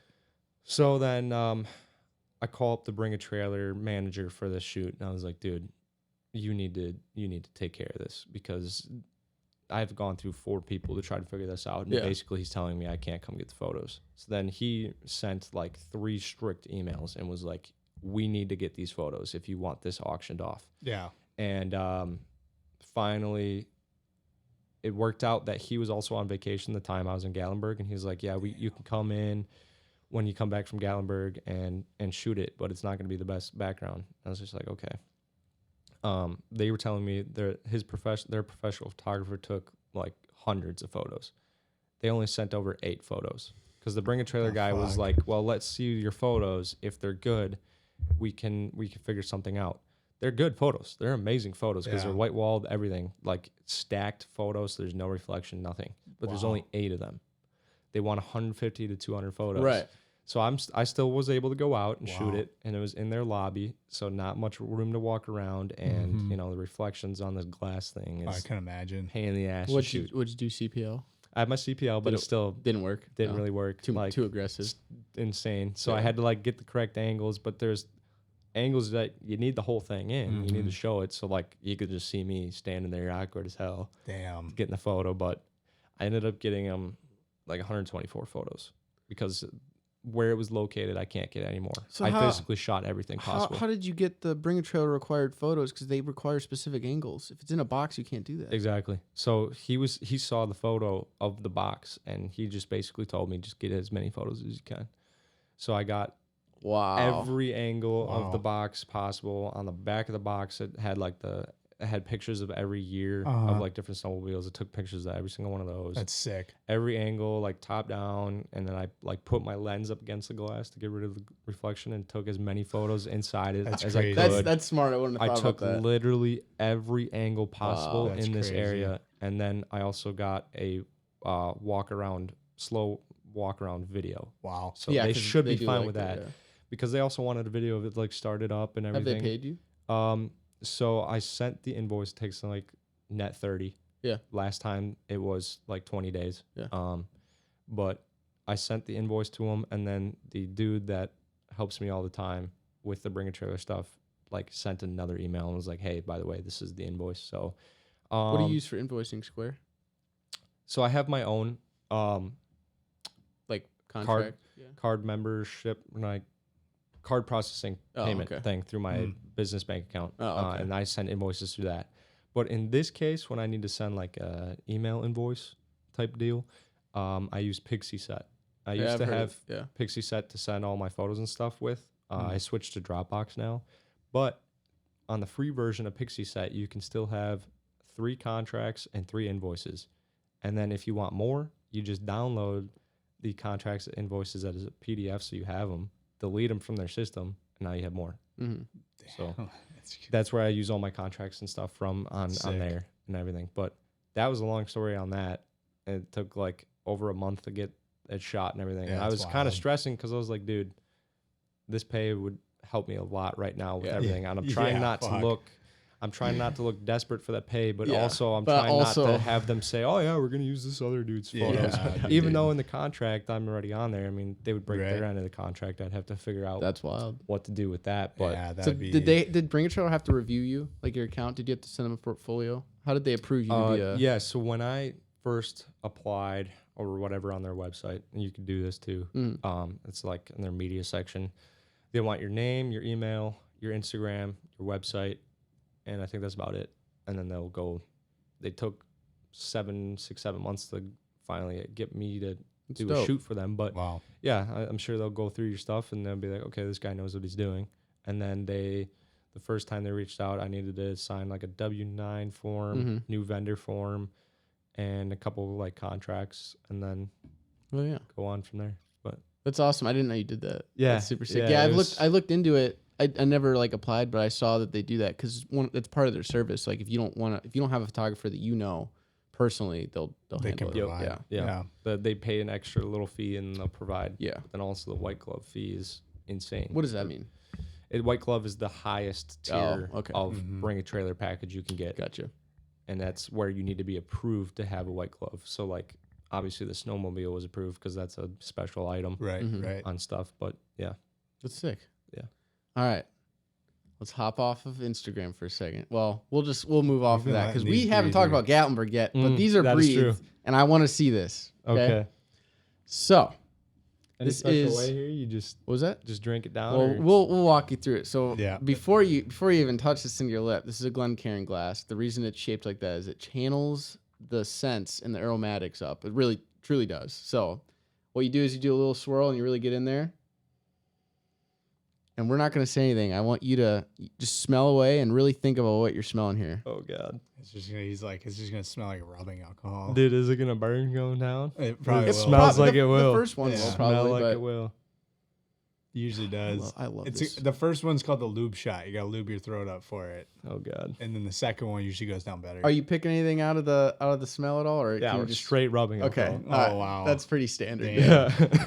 So then I call up the Bring a Trailer manager for this shoot. And I was like, dude, you need to take care of this because I've gone through 4 people to try to figure this out. And basically he's telling me I can't come get the photos. So then he sent like 3 strict emails and was like, we need to get these photos if you want this auctioned off. Yeah. And finally it worked out that he was also on vacation the time I was in Gatlinburg. And he was like, yeah, you can come in when you come back from Gatlinburg and shoot it, but it's not going to be the best background. I was just like, okay. They were telling me their professional photographer took like hundreds of photos. They only sent over 8 photos because the Bring a Trailer guy was like, well, let's see your photos. If they're good, we can figure something out. They're good photos. They're amazing photos because they're white walled, everything like stacked photos. So there's no reflection, nothing, but there's only 8 of them. They want 150 to 200 photos. Right. So I still was able to go out and shoot it, and it was in their lobby, so not much room to walk around, and the reflections on this glass thing is I can imagine. pain in the ass. What'd you do CPL? I had my CPL, but it still didn't work. Didn't really work. Too aggressive. It's insane. So I had to like get the correct angles, but there's angles that you need the whole thing in. You need to show it, so like you could just see me standing there awkward as hell. Damn. Getting the photo, but I ended up getting like 124 photos because where it was located, I can't get anymore. So I physically shot everything possible. How did you get the Bring a Trailer required photos? Because they require specific angles. If it's in a box, you can't do that. Exactly. So he saw the photo of the box, and he just basically told me, just get as many photos as you can. So I got every angle of the box possible. On the back of the box, it had like it had pictures of every year of like different snowmobiles. It took pictures of every single one of those. That's sick. Every angle, like top down, and then I like put my lens up against the glass to get rid of the reflection and took as many photos inside it as I could. That's smart. I wouldn't have thought about that. I took literally every angle possible in this area, and then I also got a slow walk around video. Wow. So they should be fine with that because they also wanted a video of it like started up and everything. Have they paid you? So I sent the invoice. It takes like net 30. Yeah. Last time it was like 20 days. Yeah. But I sent the invoice to him, and then the dude that helps me all the time with the Bring a Trailer stuff like sent another email and was like, "Hey, by the way, this is the invoice." So, what do you use for invoicing, Square? So I have my own like contract, card membership, like card processing payment thing through my business bank account. And I send invoices through that. But in this case, when I need to send like a email invoice type deal, I use PixieSet. I used to have PixieSet to send all my photos and stuff with. I switched to Dropbox now. But on the free version of PixieSet, you can still have 3 contracts and 3 invoices. And then if you want more, you just download the contracts and invoices as a PDF so you have them. Delete them from their system, and now you have more. So that's where I use all my contracts and stuff from on there and everything. But that was a long story on that. It took like over a month to get it shot and everything. And I was kind of stressing because I was like, dude, this pay would help me a lot right now with everything. And I'm trying not to look desperate for that pay, but also I'm trying not to have them say, oh yeah, we're going to use this other dude's photos. Even though in the contract I'm already on there. I mean, they would break their end of the contract. I'd have to figure out what to do with that. But so did Bring a Trailer have to review you, like your account? Did you have to send them a portfolio? How did they approve you to be Yeah, so when I first applied or whatever on their website, and you can do this too, it's like in their media section, they want your name, your email, your Instagram, your website, and I think that's about it. And then they took 7 months to finally get me to do a shoot for them. But yeah, I'm sure they'll go through your stuff and they'll be like, okay, this guy knows what he's doing. And then the first time they reached out, I needed to sign like a W-9 form, new vendor form, and a couple like contracts, and then go on from there. But that's awesome. I didn't know you did that. Yeah. That's super sick. Yeah, I looked into it. I never like applied, but I saw that they do that because it's part of their service. Like if you don't have a photographer that personally, they'll They can handle it. provide. Yeah. Yeah. But they pay an extra little fee and they'll provide. Yeah. And also the white glove fee is insane. What does that mean? White glove is the highest tier okay. of bring a trailer package you can get. Gotcha. And that's where you need to be approved to have a white glove. So like obviously the snowmobile was approved because that's a special item Right. Right. on stuff. But yeah. That's sick. Yeah. All right. Let's hop off of Instagram for a second. Well, we'll move off of been that because letting we these haven't breathe talked here. about Gatlinburg yet, but these are that is true. breathed, and I want to see this. Okay. So, Any this special is way here? You just what was that? drink it down. Well, or? we'll walk you through it. So Yeah. before you even touch this into your lip, this is a Glencairn glass. The reason it's shaped like that is it channels the scents and the aromatics up. It really truly does. So what you do is you do a little swirl and you really get in there. And we're not going to say anything. I want you to just smell away and really think about what you're smelling here. Oh god, It's just gonna smell like rubbing alcohol. dude, is it gonna burn going down? It probably It will. smells like the, it will. The first one Yeah. will Smell Smell probably, like but it will. Usually does. I love It's this. the first one's called the lube shot. You gotta lube your throat up for it, Oh god. and then the second one usually goes down better. Are you picking anything out of the smell at all, or Yeah, can you we're just straight rubbing. Okay. alcohol. Oh, All right. wow. That's pretty standard. Damn. Yeah.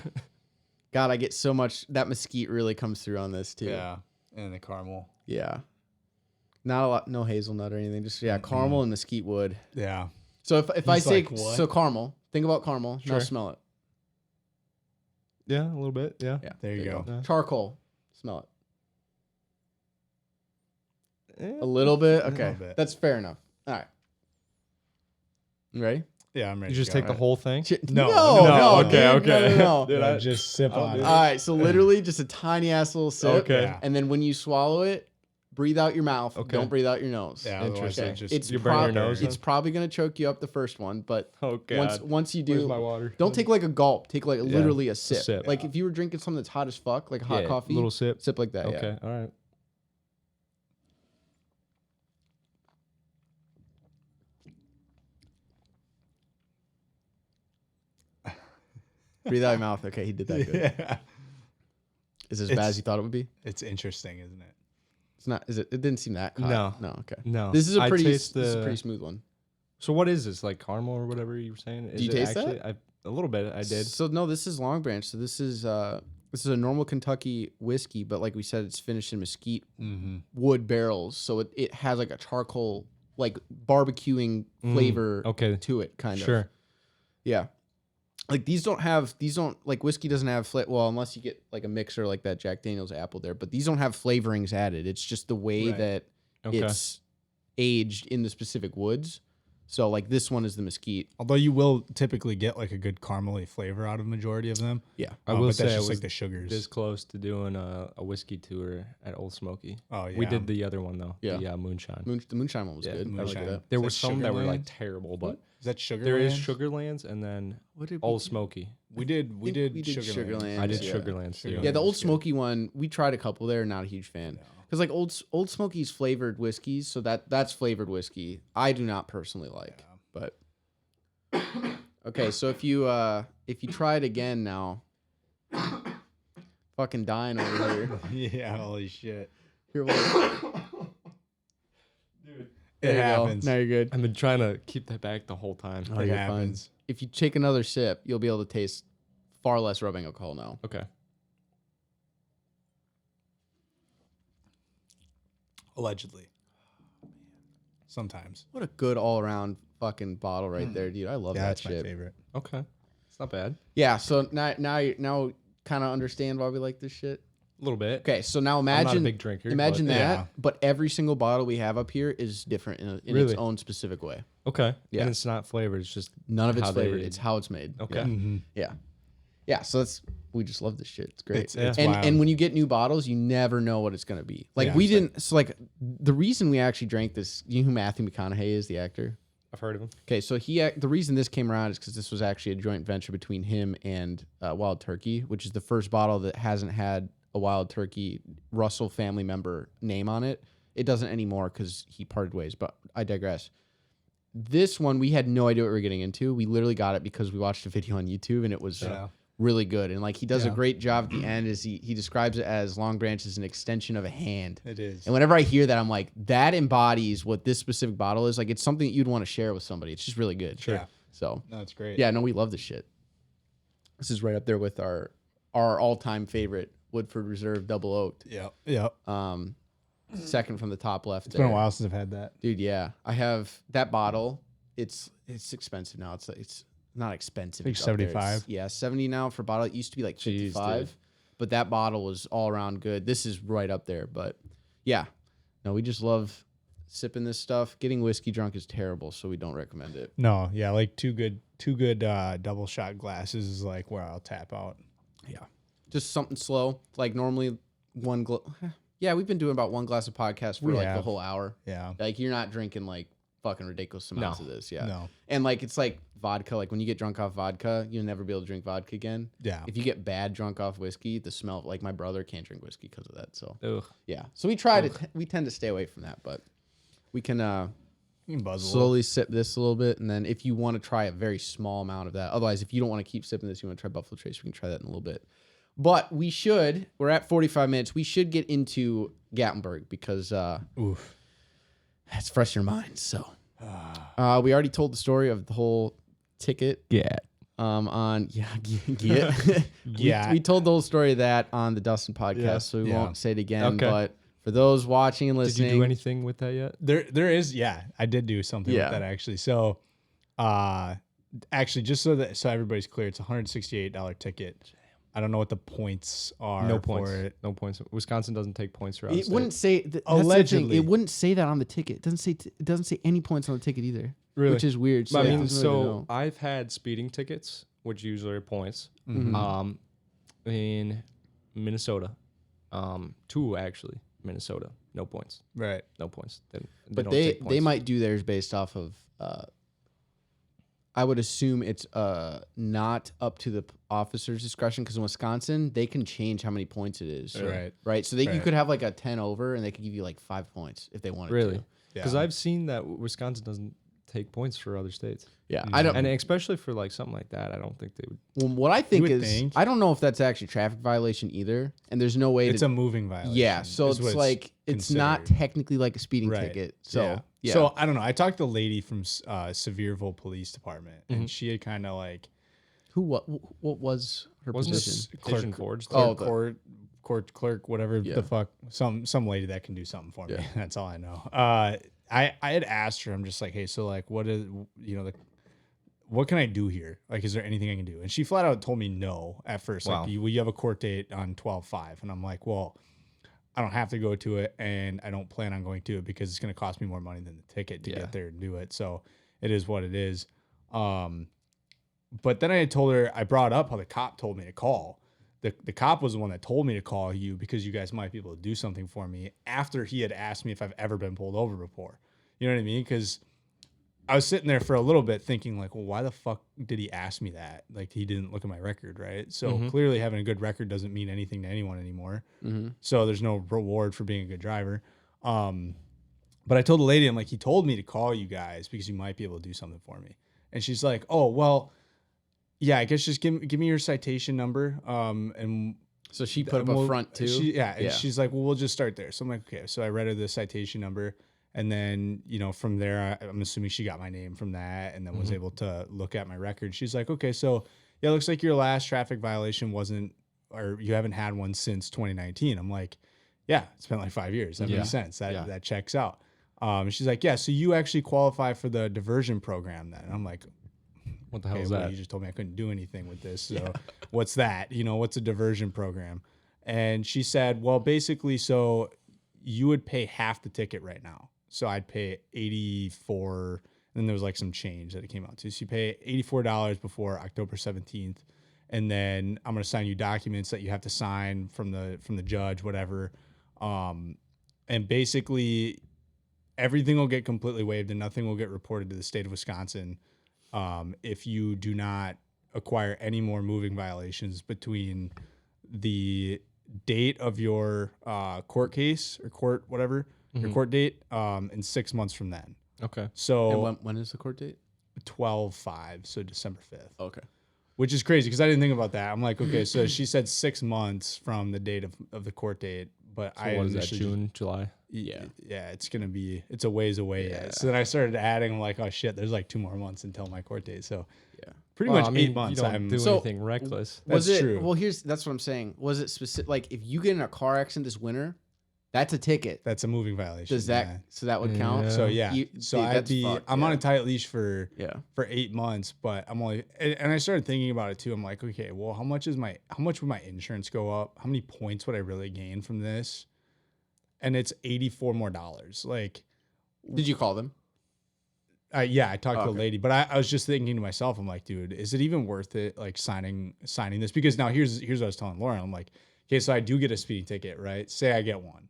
God, I get so much. That mesquite really comes through on this too. Yeah, and the caramel. Yeah. Not a lot, no hazelnut or anything. Just caramel and mesquite wood. Yeah. So if I He's say like, what? so caramel, think about caramel. Now Sure. smell it. Yeah, a little bit. Yeah. Yeah. There you go. Yeah. Charcoal. Smell it. Eh, A little bit. Okay. little bit. That's fair enough. All right. You ready? Yeah, I'm ready. You just to go. take the whole thing. No, no, no, dude, okay, okay. no. Dude, Yeah, I- just sip I'll on do it. it. All right. So literally just a tiny ass little sip. Okay. Yeah. And then when you swallow it, breathe out your mouth. Okay. Don't breathe out your nose. Yeah, otherwise Interesting. it just It's You burn your nose It's then? probably gonna choke you up the first one, but Oh god. once you Where's do, my water? don't take like a gulp. Take like literally a sip. sip. Like if you were drinking something that's hot as fuck, like hot Yeah, coffee, Little sip. sip like that. Okay. All right. Yeah. Breathe out your mouth. Okay, he did that good. Yeah. Is it as bad as you thought it would be? It's interesting, isn't it? It's not. Is it? It didn't seem that hot. No. No. Okay. No. This is a I pretty. taste This is a the- pretty smooth one. So what is this? Like caramel or whatever you were saying? Is you it taste actually, a little bit. I did. So no, this is Long Branch. So this is a normal Kentucky whiskey, but like we said, it's finished in mesquite Mm-hmm. wood barrels. So it has like a charcoal, like barbecuing flavor Okay. to it, kind of. Sure. Yeah. Like these don't like whiskey doesn't have well, unless you get like a mixer like that Jack Daniel's apple there, but these don't have flavorings added. It's just the way Right. that Okay. it's aged in the specific woods. So like this one is the mesquite. Although you will typically get like a good caramely flavor out of majority of them. Yeah. I will but say that's I just was like the sugars. this close to doing a whiskey tour at Old Smoky. Oh yeah. We did the other one though. Yeah. The moonshine. The moonshine one was Yeah, good. I like Moonshine. that. There Is were that some that were like Sugarland? terrible, but Is that sugar? there is Land? Sugarlands and then What did Old Smoky. We did we did Sugarland. I did yeah. Sugarlands too. Yeah, the Old That's good. Smoky one, we tried a couple there, not a huge fan. Because like Old Smoky's flavored whiskeys, so that's flavored whiskey. I do not personally like. But okay, so if you try it again now, fucking dying over here. Yeah, holy shit. Here, wait. It There you go. happens. Now you're good. I've been trying to keep that back the whole time. Oh, It you're happens. fine. If you take another sip, you'll be able to taste far less rubbing alcohol now. Okay. Allegedly. Sometimes. What a good all around fucking bottle right there, dude. I love Yeah, that that's my shit. favorite. Okay. It's not bad. Yeah, so now kind of understand why we like this shit. A little bit. Okay, so now I'm not a imagine big drinker. imagine but- that, Yeah. but every single bottle we have up here is different in its Really? own specific way. Okay. Yeah. And it's not flavored. It's just None of it's how they- flavored. It's how it's made. Okay. Yeah. Mm-hmm. Yeah. So we just love this shit. It's great. It's and wild. and when you get new bottles, you never know what it's gonna be. Like Yeah, we it's like- didn't. So like the reason we actually drank this. You know who Matthew McConaughey is, the actor. I've heard of them. Okay, so the reason this came around is because this was actually a joint venture between him and Wild Turkey, which is the first bottle that hasn't had a Wild Turkey Russell family member name on it. It doesn't anymore because he parted ways, but I digress. This one, we had no idea what we were getting into. We literally got it because we watched a video on YouTube and it was Yeah. really good. And like he does a great job at the end. Is he describes it as Long Branch is an extension of a hand. It is. And whenever I hear that, I'm like, that embodies what this specific bottle is. Like it's something that you'd want to share with somebody. It's just really good. Sure. Yeah. So No, it's great. yeah, no, we love this shit. This is right up there with our all-time favorite Woodford Reserve Double Oaked. Yep. Second from the top left. It's been a while since I've had that. Dude, yeah. I have that bottle. It's expensive now. It's not expensive. Like It's up there. 75? Yeah, 70 now for a bottle. It used to be like 55. Jeez, but that bottle was all around good. This is right up there. But yeah. No, we just love sipping this stuff. Getting whiskey drunk is terrible, so we don't recommend it. No, yeah, like two good double shot glasses is like where I'll tap out. Yeah. Just something slow. Like normally yeah, we've been doing about one glass of podcast for the whole hour. Yeah. Like you're not drinking like fucking ridiculous amounts of this. Yeah. No. And like it's like vodka. Like when you get drunk off vodka, you'll never be able to drink vodka again. Yeah. If you get bad drunk off whiskey, the smell, like my brother can't drink whiskey because of that. So Ugh. yeah. So we try we tend to stay away from that, but we can You can buzz a slowly sip this a little bit, and then if you want to try a very small amount of that, otherwise if you don't want to keep sipping this, you want to try Buffalo Trace, we can try that in a little bit. But we're at 45 minutes. We should get into Gatlinburg because Oof. it's fresh in your mind. So we already told the story of the whole ticket. Yeah. Yeah. We told the whole story of that on the Dustin podcast, Yeah. so we Yeah. won't say it again. Okay. But for those watching and Did listening, you do anything with that yet? There is, I did do something Yeah. with that actually. So actually just so everybody's clear, it's a $168 ticket. I don't know what the points are No for points. it. No points. Wisconsin doesn't take points for out it of state. wouldn't say that's the thing, Allegedly. it wouldn't say that on the ticket. It doesn't say any points on the ticket either. Really? Which is weird. So I it mean, doesn't really so know. I've had speeding tickets, which usually are points. Mhm. In Minnesota, 2 actually. Minnesota, no points. Right. No points. But don't they take points. might do theirs based off of I would assume it's not up to the officer's discretion because in Wisconsin they can change how many points it is. Right. So you Right. could have like a 10 over and they could give you like 5 points if they wanted Really? to. Because Yeah. I've seen that Wisconsin doesn't take points for other states, Yeah, I don't. and especially for like something like that, I don't think they would. Well, what I think would is think. I don't know if that's actually traffic violation either, and there's no way It's to. a moving violation. Yeah, so is it's what like it's not considered. technically like a speeding Right. ticket. So yeah. So I don't know. I talked to a lady from Sevierville Police Department, and she had kind of like what was her Wasn't position? it Pigeon Forge? Oh, court clerk, whatever Yeah. the fuck. Some lady that can do something for me. Yeah. That's all I know. I had asked her. I'm just like, hey, so like, what is what can I do here? Like, is there anything I can do? And she flat out told me no at first. Wow. Like, you have a court date on 12/5, and I'm like, well, I don't have to go to it, and I don't plan on going to it because it's going to cost me more money than the ticket to Yeah. get there and do it. So it is what it is. But then I had told her, I brought up how the cop told me to call. The cop was the one that told me to call you because you guys might be able to do something for me after he had asked me if I've ever been pulled over before. You know what I mean? Because I was sitting there for a little bit thinking like, well, why the fuck did he ask me that? Like he didn't look at my record, right? So clearly having a good record doesn't mean anything to anyone anymore. Mm-hmm. So there's no reward for being a good driver. But I told the lady, I'm like, he told me to call you guys because you might be able to do something for me. And she's like, oh, well, yeah, I guess just give me your citation number. And So she put up we'll- a front too. and she's like, well, we'll just start there. So I'm like, okay. So I read her the citation number. And then, from there, I'm assuming she got my name from that and then was able to look at my record. She's like, okay, so yeah, it looks like your last traffic violation or you haven't had one since 2019. I'm like, yeah, it's been like 5 years. That makes sense. That checks out. She's like, yeah, so you actually qualify for the diversion program then. And I'm like, What the hell okay, is well, that? you just told me I couldn't do anything with this. So what's that? What's a diversion program? And she said, well, basically, so you would pay half the ticket right now. So I'd pay $84. And then there was like some change that it came out to. So you pay $84 before October 17th. And then I'm going to sign you documents that you have to sign from the judge, whatever. And basically everything will get completely waived and nothing will get reported to the state of Wisconsin if you do not acquire any more moving violations between the date of your court case or court whatever, your court date, and 6 months from then. Okay. So And when is the court date? 12/5, so December 5th. Okay. which is crazy because I didn't think about that. I'm like, okay, so she said 6 months from the date of the court date, but So what is that, June, July? Yeah, it's a ways away yet. So then I started adding, I'm like, oh shit, there's like 2 more months until my court date. So pretty much 8 months. You don't do anything reckless. Was That's it true. Well, that's what I'm saying. Was it specific? Like, if you get in a car accident this winter, that's a ticket. That's a moving violation. Does that so that would count? Yeah. So yeah, so dude, I'm on a tight leash for Yeah. 8 months, but I'm only, and I started thinking about it too. I'm like, okay, well, how much would my insurance go up? How many points would I really gain from this? And it's $84 more. Like, Did you call them? yeah, I talked to Okay. the lady, but I was just thinking to myself, I'm like, dude, is it even worth it? Like signing this? Because now here's what I was telling Lauren. I'm like, okay, so I do get a speeding ticket, right? Say I get one.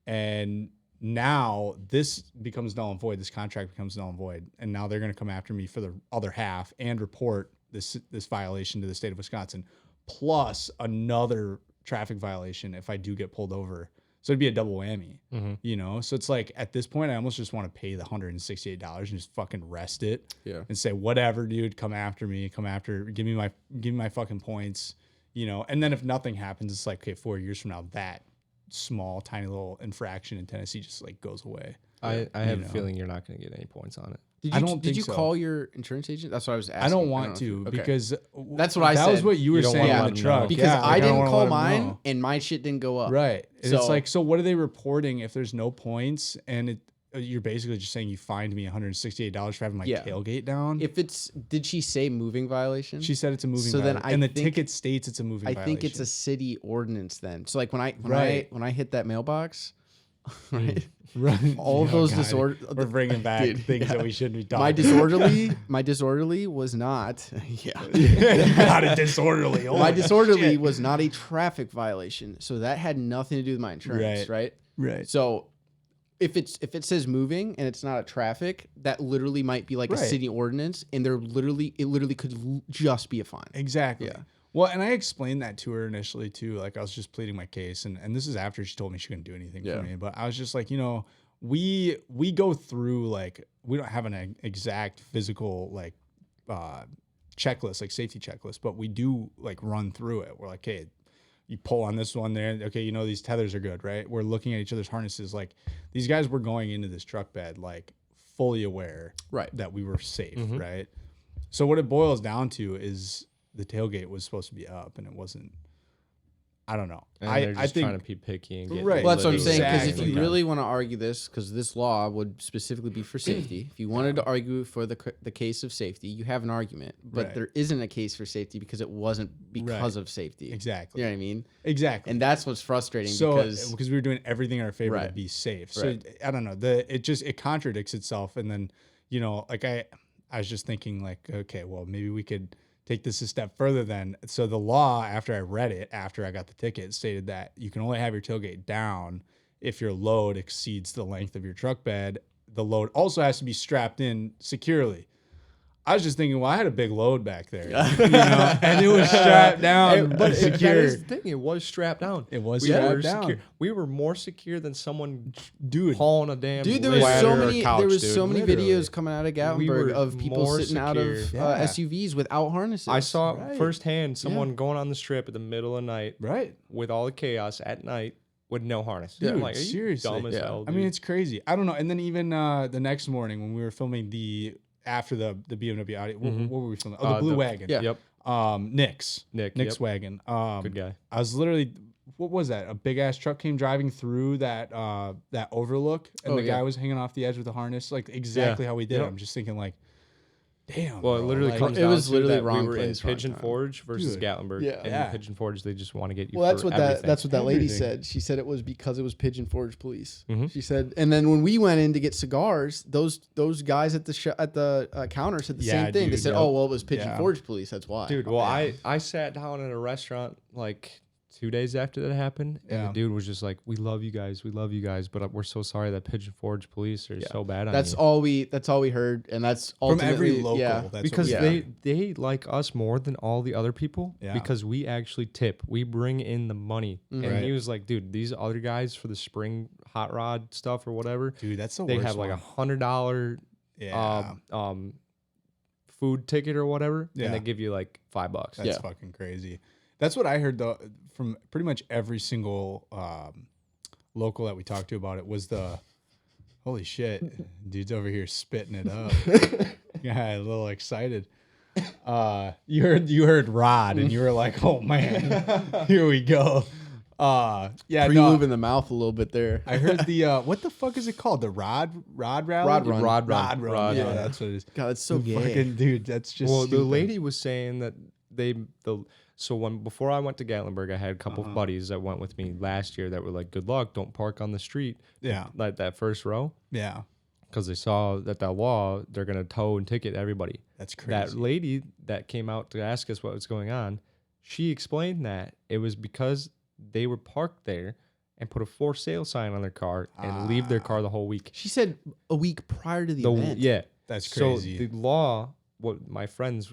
And now this becomes null and void. This contract becomes null and void. And now they're going to come after me for the other half and report this violation to the state of Wisconsin, plus another traffic violation if I do get pulled over. So it'd be a double whammy, you know? So it's like, at this point, I almost just want to pay the $168 and just fucking rest it and say, whatever, dude, come after me, give me my fucking points, you know? And then if nothing happens, it's like, okay, 4 years from now, that small, tiny little infraction in Tennessee just like goes away. I have a feeling you're not going to get any points on it. Did you call your insurance agent? That's what I was asking. I don't want to okay. because that's what I said. That was what you were don't saying wanna on let the them truck. know. Because Yeah, like, I didn't don't wanna call let them mine know. and my shit didn't go up. Right. And So- it's like, so what are they reporting if there's no points? And you're basically just saying you fined me $168 for having my tailgate down. Did she say moving violation? She said it's a moving So then violation. And the think- ticket states it's a moving violation. I think it's a city ordinance then. So like when I hit that mailbox, right? Right. All of those disorder. We're bringing back Dude, things that we shouldn't be talking My disorderly was not. Not a disorderly. My Holy disorderly shit. was not a traffic violation, so that had nothing to do with my insurance, right? Right. So if it says moving and it's not a traffic, that literally might be like a city ordinance, and it literally could just be a fine. Exactly. Yeah. Well, and I explained that to her initially too. Like I was just pleading my case, and this is after she told me she couldn't do anything for me. But I was just like, you know, we go through, like, we don't have an exact physical like checklist, like safety checklist, but we do like run through it. We're like, hey, you pull on this one there. Okay, you know, these tethers are good, right? We're looking at each other's harnesses. Like, these guys were going into this truck bed like fully aware that we were safe, right? So what it boils down to is the tailgate was supposed to be up and it wasn't. I don't know. And I they're just think trying to be picky and get Right. Well, that's what I'm literally saying. Because if Exactly. you really want to argue this, because this law would specifically be for safety. If you wanted to argue for the case of safety, you have an argument. But there isn't a case for safety because it wasn't because of safety. exactly. You know what I mean? Exactly. And that's what's frustrating So because we were doing everything in our favor to Right. be safe. So Right. I don't know. It contradicts itself. And then, you know, like I was just thinking like, okay, well, maybe we could take this a step further then. So the law, after I read it, after I got the ticket, stated that you can only have your tailgate down if your load exceeds the length of your truck bed. The load also has to be strapped in securely. I was just thinking, well, I had a big load back there, you know, and it was strapped down, but secure. that is the thing. It was strapped down. It was We were strapped down. secure. We were more secure than someone Dude. hauling a damn there was ladder so or many couch, there was dude. so many Literally. videos coming out of Gatlinburg were of people more sitting out of secure. Yeah. SUVs without harnesses. I saw Right. firsthand someone going on the strip at the middle of the night Right. with all the chaos at night with no harness. Dude, I'm like, are you seriously. dumb as Yeah. hell, I mean, dude? it's crazy. I don't know. And then even the next morning when we were filming after the BMW Audi, what were we filming? Oh, the blue wagon. yeah. Yep. Nick's Nick's wagon. Good guy. I was literally, what was that? A big ass truck came driving through that overlook, and the guy was hanging off the edge with the harness, like exactly how we did. Yep. I'm just thinking like, damn. Well, it bro, literally like, comes it down was to literally that wrong we were in place, wrong Pigeon time. Forge versus Dude. Gatlinburg. Yeah. And Yeah. in Pigeon Forge, they just want to get you Well, for everything. that's what that lady Everything. said. She said it was because it was Pigeon Forge Police. Mhm. She said, and then when we went in to get cigars, those guys at the counter said the Yeah, same thing. They dude, said, yep. "Oh, well, it was Pigeon Yeah. Forge Police. That's why." Dude, well, I sat down in a restaurant like 2 days after that happened, and Yeah. the dude was just like, "We love you guys, but we're so sorry that Pigeon Forge police are so bad on that's you." all we heard, and that's from every ultimately- local. Yeah. That's Because what we- they like us more than all the other people Yeah. because we actually tip. We bring in the money. And Right. he was like, dude, these other guys for the spring hot rod stuff or whatever, dude, that's the they worst have like one. $100 Yeah. food ticket or whatever, Yeah. and they give you like $5. That's fucking crazy. That's what I heard though from pretty much every single local that we talked to about it was the holy shit, dude's over here spitting it up. Yeah, a little excited. You heard Rod and you were like, oh man, here we go. Yeah, Pre-lube in the mouth a little bit there. I heard the what the fuck is it called? The Rod Rally? Rod Run. Rod Run. Run. Yeah, Yeah. that's what it is. God, that's so gay. Fucking dude, that's just Well, the stupid. lady was saying that before I went to Gatlinburg, I had a couple of buddies that went with me last year that were like, "Good luck, don't park on the street." Yeah. Like that first row, Yeah. because they saw that law, they're gonna tow and ticket everybody. That's crazy. That lady that came out to ask us what was going on, she explained that it was because they were parked there and put a for sale sign on their car and leave their car the whole week. She said a week prior to the event. Yeah, That's crazy. So the law, what my friends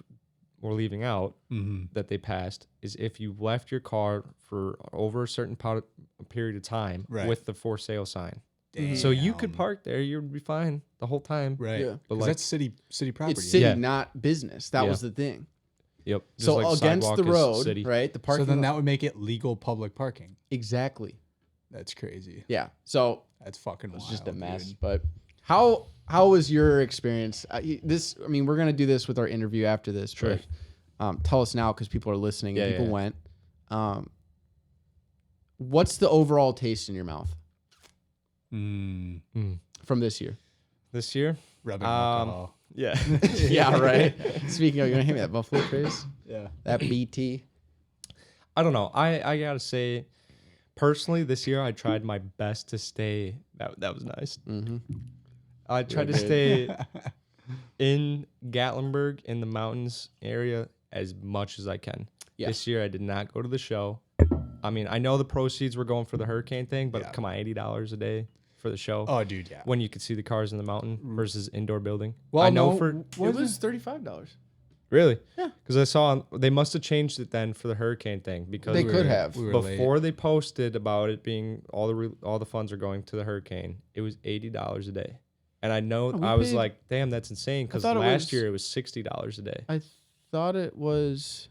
were leaving out Mm-hmm. that they passed is if you left your car for over a certain period of time Right. with the for sale sign. So you could park there, you'd be fine the whole time. Right. Yeah. But 'Cause like, that's city property. It's city, Yeah. not business. That Yeah. was the thing. yep. just So like against the sidewalk is road, city. right? The So parking then lot- that would make it legal public parking. exactly. That's crazy. Yeah. So That's fucking it's wild. just a mess. dude. But how was your experience? We're gonna do this with our interview after this. Sure. But tell us now because people are listening and Yeah, people yeah. went. What's the overall taste in your mouth Mm. from this year? This year? Rubbing alcohol. Yeah. Yeah, right. Speaking of, you gonna hand me that Buffalo Trace? Yeah. That BT? I don't know. I gotta say, personally, this year I tried my best to stay. That was nice. Mm-hmm. I tried to good. stay in Gatlinburg in the mountains area as much as I can. Yeah. This year I did not go to the show. I mean, I know the proceeds were going for the hurricane thing, but Yeah. come on, $80 a day for the show Oh, dude, yeah. when you could see the cars in the mountain versus indoor building. Well, I know no, for It was $35. really, Yeah. because I saw they must have changed it then for the hurricane thing because They could have. We were late. before they posted about it being all the funds are going to the hurricane, it was $80 a day, and I know Oh, we I was paid- like, damn, that's insane because thought it last was- year it was $60 a day. I thought it was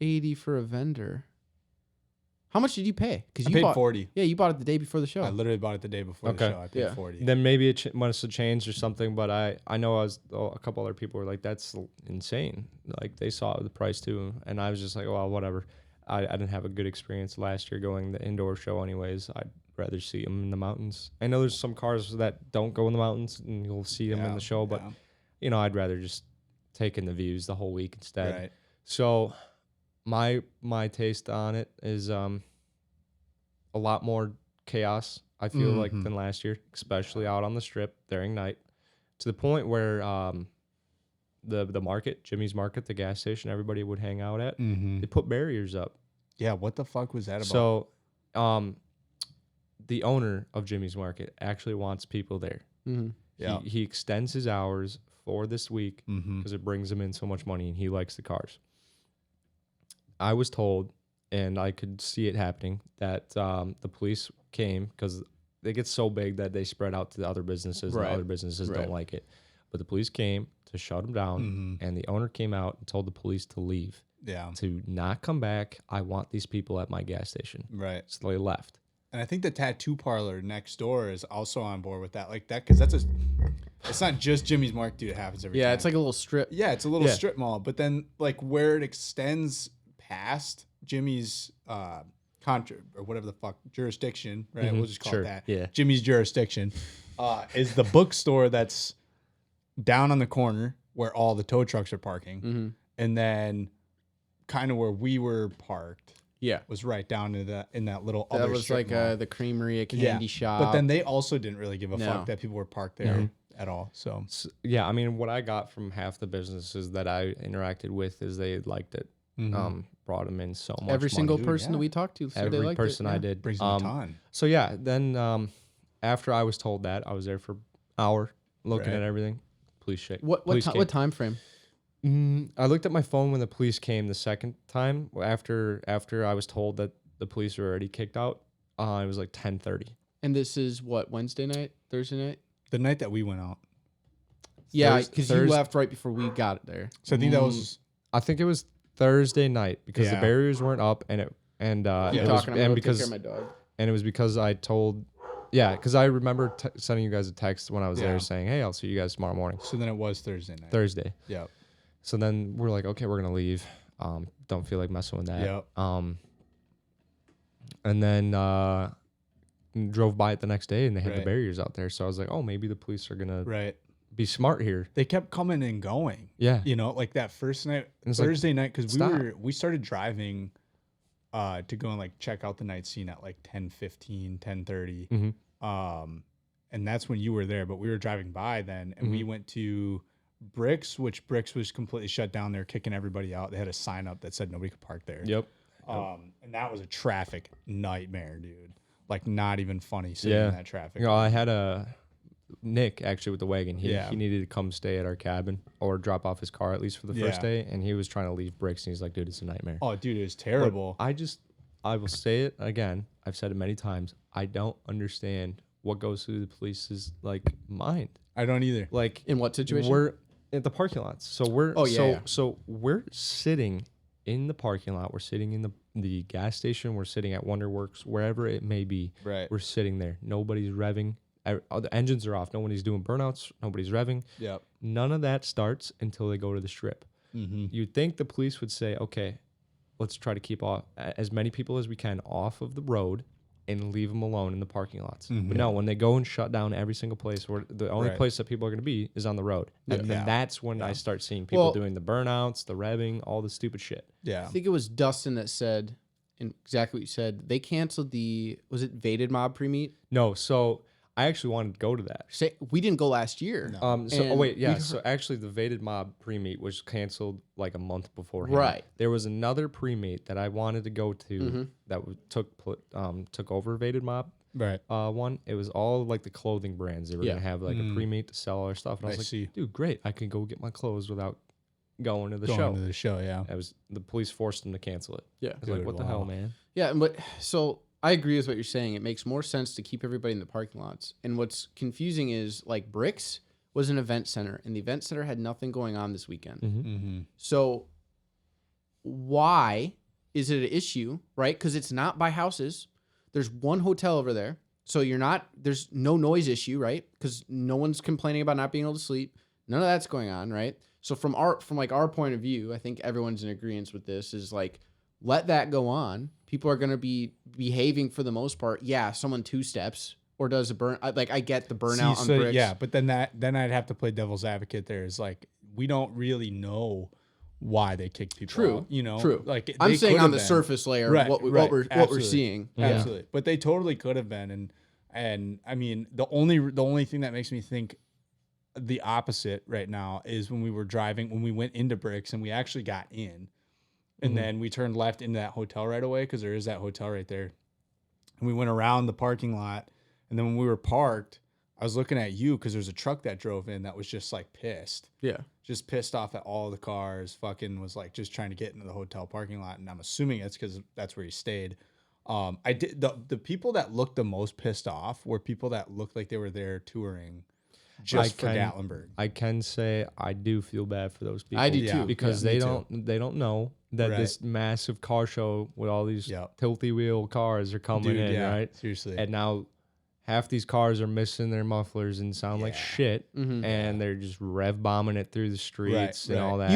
80 for a vendor. How much did you pay? Because I you paid bought 40. Yeah, you bought it the day before the show. I literally bought it the day before the Okay. show. I paid Yeah. 40. Then maybe it must have changed or something, but I know a couple other people were like, that's insane. Like they saw the price too, and I was just like, well, whatever. I didn't have a good experience last year going the indoor show anyways. I'd rather see them in the mountains. I know there's some cars that don't go in the mountains and you'll see them in Yeah, the show, but yeah. I'd rather just take in the views the whole week instead. Right. So my taste on it is a lot more chaos, I feel like, Mhm. than last year, especially out on the strip during night, to the point where the market, Jimmy's Market, the gas station everybody would hang out at, Mm-hmm. they put barriers up. Yeah. What the fuck was that about? So the owner of Jimmy's Market actually wants people there. Mm-hmm. Yeah. He extends his hours for this week Mm-hmm. because it brings him in so much money and he likes the cars. I was told, and I could see it happening, that the police came because they get so big that they spread out to the other businesses Right. and other businesses Right. don't like it. But the police came to shut them down, Mm-hmm. and the owner came out and told the police to leave, Yeah. to not come back. I want these people at my gas station. Right. So they left. And I think the tattoo parlor next door is also on board with that. Like that, because it's not just Jimmy's Mark, dude. It happens every Yeah, time. it's like a little strip. Yeah, it's a little Yeah. strip mall, but then like where it extends past Jimmy's contra or whatever the fuck jurisdiction, right? Mhm, We'll just call sure, it that. yeah. Jimmy's jurisdiction is the bookstore that's down on the corner where all the tow trucks are parking, Mm-hmm. and then kind of where we were parked Yeah. was right down to that in that little That other was strip like mall. the creamery, a Yeah, candy shop. But then they also didn't really give a No. fuck that people were parked there No. at all. So Yeah, I mean, what I got from half the businesses that I interacted with is they liked it. Brought them in so much every money. single Dude, person yeah. that we talked to said they Every liked person it. I Yeah. did. brings them a ton. So yeah, then after I was told that, I was there for an hour looking Right. at everything. Police shake. What police what time frame? I looked at my phone when the police came the second time after I was told that the police were already kicked out. It was like 10:30. And this is what, Wednesday night, Thursday night? The night that we went out. Yeah, because you left right before we got there. So I think that was. I think it was Thursday night because the Yeah. barriers weren't up, and Keep talking. I'm gonna take care of my dog. and it was because I told, because I remember sending you guys a text when I was Yeah. there saying, hey, I'll see you guys tomorrow morning. So then it was Thursday night. Thursday. Yep. So then we're like, okay, we're gonna leave. Don't feel like messing with that. Yep. And then drove by it the next day, and they had the Right. barriers out there. So I was like, oh, maybe the police are gonna Right. be smart here. They kept coming and going. Yeah. You know, like that first night, And it's like, Thursday night, because stop. we started driving to go and like check out the night scene at like 10:15, 10:30. Mhm. And that's when you were there, but we were driving by then, and we went to Bricks, which Bricks was completely shut down. They're kicking everybody out. They had a sign up that said nobody could park there. Yep. And that was a traffic nightmare, dude. Like not even funny sitting in that traffic. You know, I had Nick actually with the wagon. He Yeah. needed to come stay at our cabin or drop off his car at least for the first Yeah. day, and he was trying to leave Bricks, and he's like, dude, it's a nightmare. Oh, dude, it was terrible. I will say it again. I've said it many times. I don't understand what goes through the police's like mind. I don't either. Like In what situation? we're at the parking lots. So we're Oh, yeah, yeah. so we're sitting in the parking lot. We're sitting in the gas station. We're sitting at Wonderworks, wherever it may be. Right. We're sitting there. Nobody's revving. The engines are off. Nobody's doing burnouts. Nobody's revving. Yep. None of that starts until they go to the strip. Mm-hmm. You'd think the police would say, okay, let's try to keep as many people as we can off of the road and leave them alone in the parking lots. But no, when they go and shut down every single place, where the only Right. place that people are going to be is on the road. And then Yeah. that's when I start seeing people Well- doing the burnouts, the revving, all the stupid shit. Yeah. I think it was Dustin that said, and exactly what you said. They canceled was it Vaded Mob pre-meet? No, so I actually wanted to go to that. We didn't go last year. No. So actually the Vaded Mob pre-meet was canceled like a month beforehand. Right. There was another pre-meet that I wanted to go to that took over Vaded Mob. Right. One, it was all like the clothing brands. They were gonna have like a pre-meet to sell all their stuff, and I was I like, see. dude, great! I can go get my clothes without going to the Going show. to the show, yeah. The police forced them to cancel it. Yeah. I was like, Dude, what the wow. hell, man? Yeah, so I agree with what you're saying. It makes more sense to keep everybody in the parking lots. And what's confusing is like Bricks was an event center, and the event center had nothing going on this weekend. Mm-hmm. So why is it an issue, right? Because it's not by houses. There's one hotel over there. So there's no noise issue, right? Because no one's complaining about not being able to sleep. None of that's going on, right? So from our point of view, I think everyone's in agreement with this is like, let that go on. People are going to be behaving for the most part. Yeah, someone two steps or does a burn. I get the burnout on Bricks. Yeah, but then I'd have to play devil's advocate there. Is like, we don't really know why they kick people True. out, you know? True. Like I'm they saying could on have the been. surface layer, Right, what right. we're Absolutely. seeing. Absolutely. But they totally could have been. And I mean, the only thing that makes me think the opposite right now is when we went into Bricks and we actually got in, and then we turned left into that hotel right away, because there is that hotel right there. And we went around the parking lot, and then when we were parked, I was looking at you because there's a truck that drove in that was just like pissed. Yeah. Just pissed off at all the cars, fucking was like just trying to get into the hotel parking lot. And I'm assuming it's because that's where he stayed. I did the people that looked the most pissed off were people that looked like they were there touring just for Gatlinburg. I can say I do feel bad for those people. I do Yeah. too. because me they too. don't know that Right. this massive car show with all these Yep. tilty wheel cars are coming in, right? Seriously. And now half these cars are missing their mufflers and sound like Yeah. shit, and they're just rev bombing it through the streets and all that.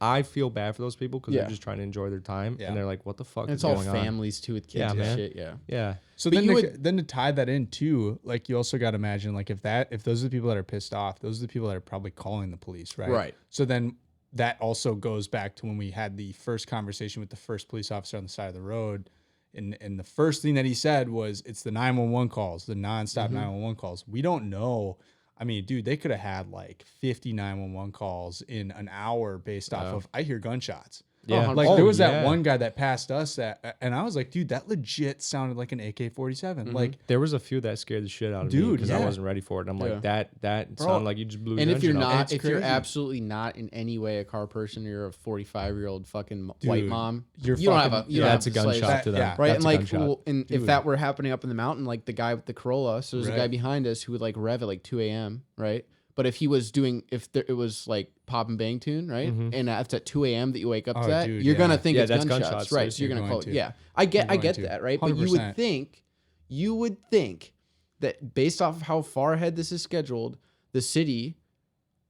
I feel bad for those people because Yeah. they're just trying to enjoy their time, Yeah. and they're like, "What the fuck And is it's all going on?" families too with kids Yeah, and man. shit. Yeah. Yeah, So But then, then to tie that in too, like you also got to imagine, like if those are the people that are pissed off, those are the people that are probably calling the police, right? Right. So then that also goes back to when we had the first conversation with the first police officer on the side of the road, and the first thing that he said was, "It's the 911 calls, the nonstop 911 calls." We don't know. I mean, dude, they could have had like 50 911 calls in an hour based off of I hear gunshots. yeah. Like Oh, there was yeah. that one guy that passed us and I was like, dude, that legit sounded like an AK-47. Like, There was a few that scared the shit out of me Dude, because I yeah. wasn't ready for it. And I'm like, that Bro. sounded like you just blew. And your if you're engine up. not, It's if you're crazy. absolutely not in any way a car person, you're a 45-year-old fucking white Dude, mom. you're you don't have fucking- a. You don't that's a have the gunshot slightest- to them, yeah. Right, That's and a like, gunshot. well, and if Dude. that were happening up in the mountain, like the guy with the Corolla, so there's a guy Right. behind us who would like rev at like 2 a.m. Right, But if he was doing, it was like pop and bang tune, right? And it's at 2 a.m. that you wake up to that, dude, you're yeah. gonna think Yeah, it's that's gunshots, gunshots, right? dude. So you're gonna You're call going it. to. Yeah, I get going that, to. right? But you 100%. would think that based off of how far ahead this is scheduled, the city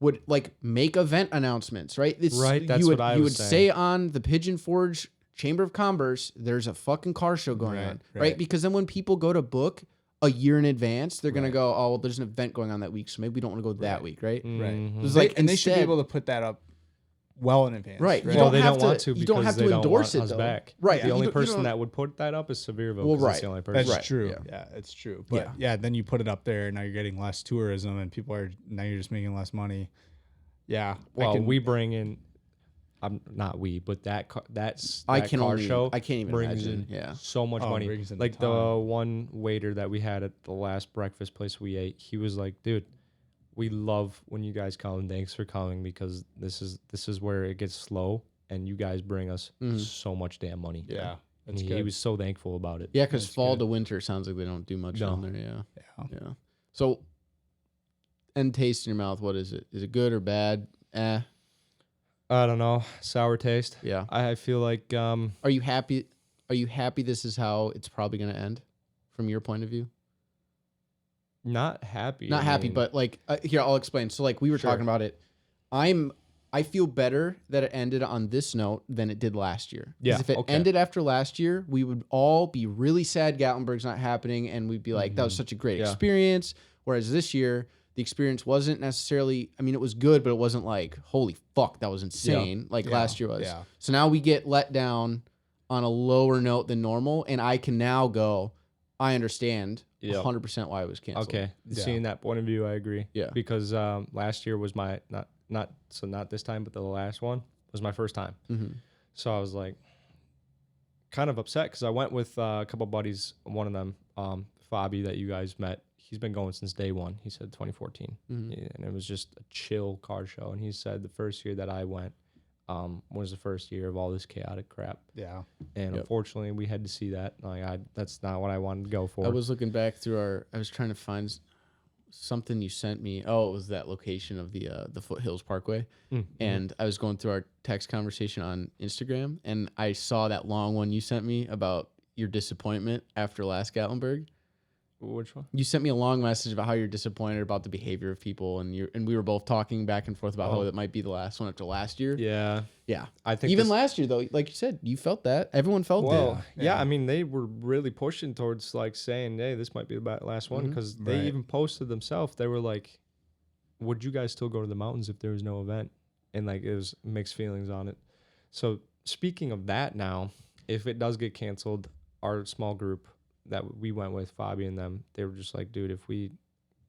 would like make event announcements, right? Right, that's you would, what I you was would saying. say on the Pigeon Forge Chamber of Commerce, there's a fucking car show going Right, on, right. right? Because then when people go to book a year in advance, they're gonna Right. go, oh, well, there's an event going on that week, so maybe we don't want to go that Right. week, right? Right. Mhm. It's They, like and they should be instead- able to put that up well in advance. Right. You Well, don't they have don't to- want to you because don't have they to don't endorse want it, us though. back. Right. The You only don't- you person don't- that would put that up is Sevierville. Well, 'Cause right. That's the only That's person. Right. true. Yeah. Yeah, it's true. But yeah, then you put it up there, and now you're getting less tourism, and people are now you're just making less money. Yeah. Well, we bring in. I'm not we, but that car I can car only- show I can't even brings imagine, in yeah. so much Oh, it money. brings in a Like the ton. one waiter that we had at the last breakfast place we ate, he was like, "Dude, we love when you guys come. Thanks for coming because this is where it gets slow, and you guys bring us so much damn money." Yeah. And That's he good. was so thankful about it. Yeah, because That's fall good. to winter sounds like they don't do much No. on there. Yeah. Yeah. Yeah. So, end taste in your mouth. What is it? Is it good or bad? I don't know, sour taste. Yeah. I feel like Are you happy? Are you happy this is how it's probably going to end from your point of view? not happy. Not I happy, mean, but like, here, I'll explain. So, like, we were Sure. talking about it. I feel better that it ended on this note than it did last year. 'Cause Yeah, if it okay. ended after last year, we would all be really sad Gatlinburg's not happening, and we'd be like, that was such a great Yeah. experience. Whereas this year, the experience wasn't necessarily, I mean, it was good, but it wasn't like, holy fuck, that was insane, like Yeah, last year was. yeah. So now we get let down on a lower note than normal, and I can now go, I understand Yep. 100% why it was canceled. Okay, Yeah. seeing that point of view, I agree. Yeah. Because last year was my not this time, but the last one was my first time. Mhm. So I was like, kind of upset because I went with a couple buddies. One of them, Fabi, that you guys met. He's been going since day one. He said 2014, Mhm. Yeah, and it was just a chill car show. And he said the first year that I went was the first year of all this chaotic crap. Yeah. And Yep. unfortunately, we had to see that. Like, that's not what I wanted to go for. I was looking back through I was trying to find something you sent me. Oh, it was that location of the Foothills Parkway. And I was going through our text conversation on Instagram, and I saw that long one you sent me about your disappointment after last Gatlinburg. Which one? You sent me a long message about how you're disappointed about the behavior of people, and we were both talking back and forth about how Oh. that might be the last one after last year. Yeah, Yeah. I think Even this- last year, though, like you said, you felt that. Everyone felt Well, that. yeah. I mean, they were really pushing towards like saying, "Hey, this might be the last one," because they Right. even posted themselves. They were like, "Would you guys still go to the mountains if there was no event?" And like, it was mixed feelings on it. So speaking of that, now, if it does get canceled, our small group that we went with, Fabi and them, they were just like, "Dude, if we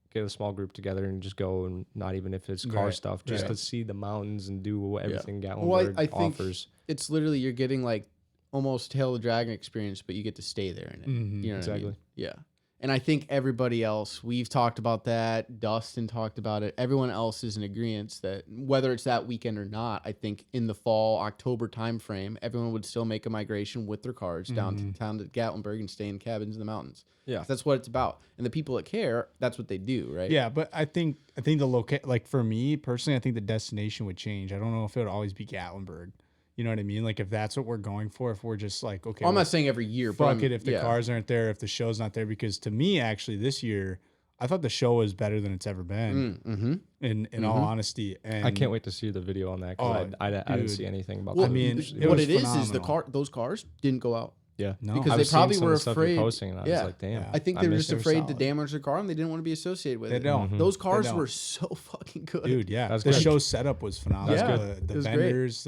get a small group together and just go, and not even if it's car Right, stuff, just right. to see the mountains and do everything Gatlinburg Well, I think offers." it's literally you're getting like almost Tail of the Dragon experience, but you get to stay there in it. Mhm, You know what I exactly. mean? Yeah. And I think everybody else, we've talked about that. Dustin talked about it. Everyone else is in agreement that whether it's that weekend or not, I think in the fall, October timeframe, everyone would still make a migration with their cars down to town to Gatlinburg and stay in cabins in the mountains. Yeah. That's what it's about. And the people that care, that's what they do, right? Yeah, but I think the like for me personally, I think the destination would change. I don't know if it would always be Gatlinburg. You know what I mean? Like if that's what we're going for, if we're just like, okay, Well, I'm well, not saying every year, but fuck it if the cars aren't there, if the show's not there, because to me, actually, this year, I thought the show was better than it's ever been. In all honesty, and I can't wait to see the video on that because Oh, I didn't dude. see anything about Well, that. I mean, what was it is the phenomenal. those cars didn't go out. Yeah, No. because I they was seeing probably some of were the stuff you're afraid. posting, and I Yeah. was like, damn. Yeah. I think they were missed just it. afraid to Solid. damage their car, and they didn't want to be associated with They it. don't. Those cars don't. were so fucking good. Dude, yeah, That's the good. show setup was phenomenal. That's good. The It was great. vendors,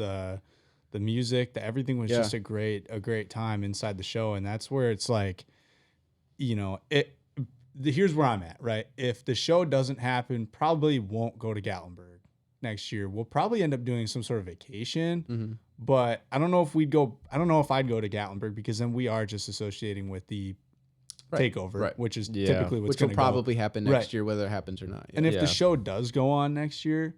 the music, everything was Yeah. just a great time inside the show, and that's where it's like, you know, here's where I'm at, right? If the show doesn't happen, probably won't go to Gatlinburg next year. We'll probably end up doing some sort of vacation, but I don't know if we'd go. I don't know if I'd go to Gatlinburg because then we are just associating with the takeover, right. which is Yeah. typically what's Which will going to probably happen next Right. year, whether it happens or not. And if Yeah. the show does go on next year,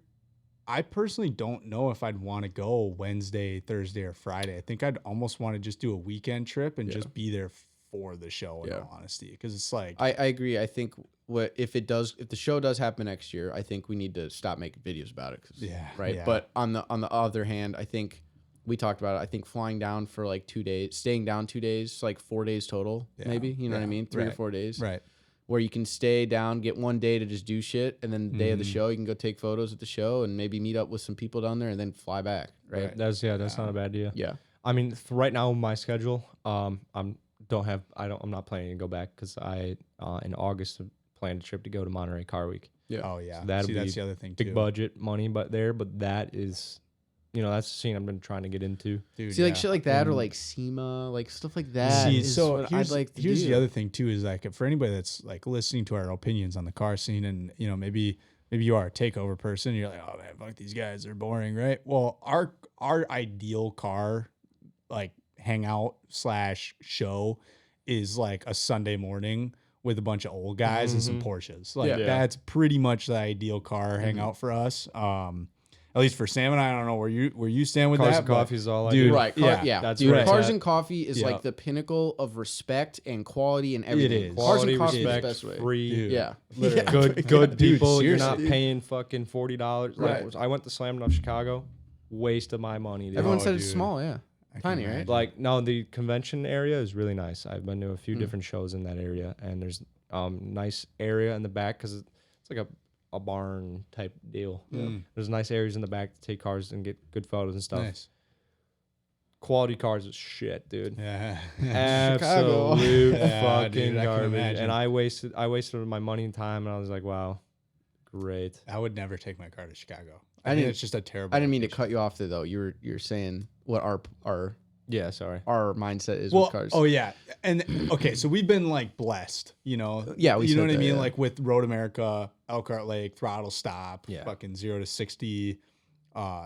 I personally don't know if I'd want to go Wednesday, Thursday, or Friday. I think I'd almost want to just do a weekend trip and just be there before the show. In Yeah. all honesty, because it's like I agree. I think if the show does happen next year, I think we need to stop making videos about it. Yeah, Right. yeah. But on the other hand, I think we talked about it. I think flying down for like 2 days, staying down 2 days, like 4 days total, maybe. You know what I mean? 3 or 4 days. right. Where you can stay down, get 1 day to just do shit, and then the day of the show, you can go take photos at the show and maybe meet up with some people down there and then fly back. Right. That's not a bad idea. Yeah. I mean, for right now, my schedule, I'm not planning to go back because I in August planned a trip to go to Monterey Car Week. Yeah. Oh yeah. So that'll See, be that's the other thing Big too. budget money, but that is, that's the scene I've been trying to get into. Dude, See, like yeah. shit like that or like SEMA, like stuff like that. See, is so what here's, I'd like to here's do. the other thing too is like for anybody that's like listening to our opinions on the car scene and maybe you are a takeover person, you're like, oh man, fuck these guys, they're boring, right? Well, our ideal car like hangout / show is like a Sunday morning with a bunch of old guys and some Porsches. Like Yeah. that's pretty much the ideal car hangout for us. At least for Sam and I don't know where you stand with Cars that. and but- coffee is all I dude, do. Right. yeah, that's Dude, where it's Cars at. and Coffee is Yeah. like the pinnacle of respect and quality and everything. is. Cars Quality, and Coffee is the respect, best way. free. Dude. Yeah. Literally. Good Dude, people. You're not seriously. paying fucking $40. Like, Right. I went to Slam Dunk Chicago. Waste of my money. Dude. Everyone Oh, said it's dude. small, yeah. I can Tiny, right? imagine. Like, no, the convention area is really nice. I've been to a few different shows in that area, and there's nice area in the back because it's like a barn type deal. There's nice areas in the back to take cars and get good photos and stuff. Nice. Quality cars is shit, dude. Yeah. Absolute Yeah, fucking dude, I can garbage. imagine. And I wasted my money and time, and I was like, wow, great. I would never take my car to Chicago. I I think didn't- it's just a terrible. I didn't mean to location. cut you off there though. You're saying what our Yeah, sorry. mindset is Well, with cars. oh yeah, and okay, so we've been like blessed, Yeah, we you know said what I that, mean, yeah. like with Road America, Elkhart Lake, Throttle Stop, Yeah. fucking 0 to 60.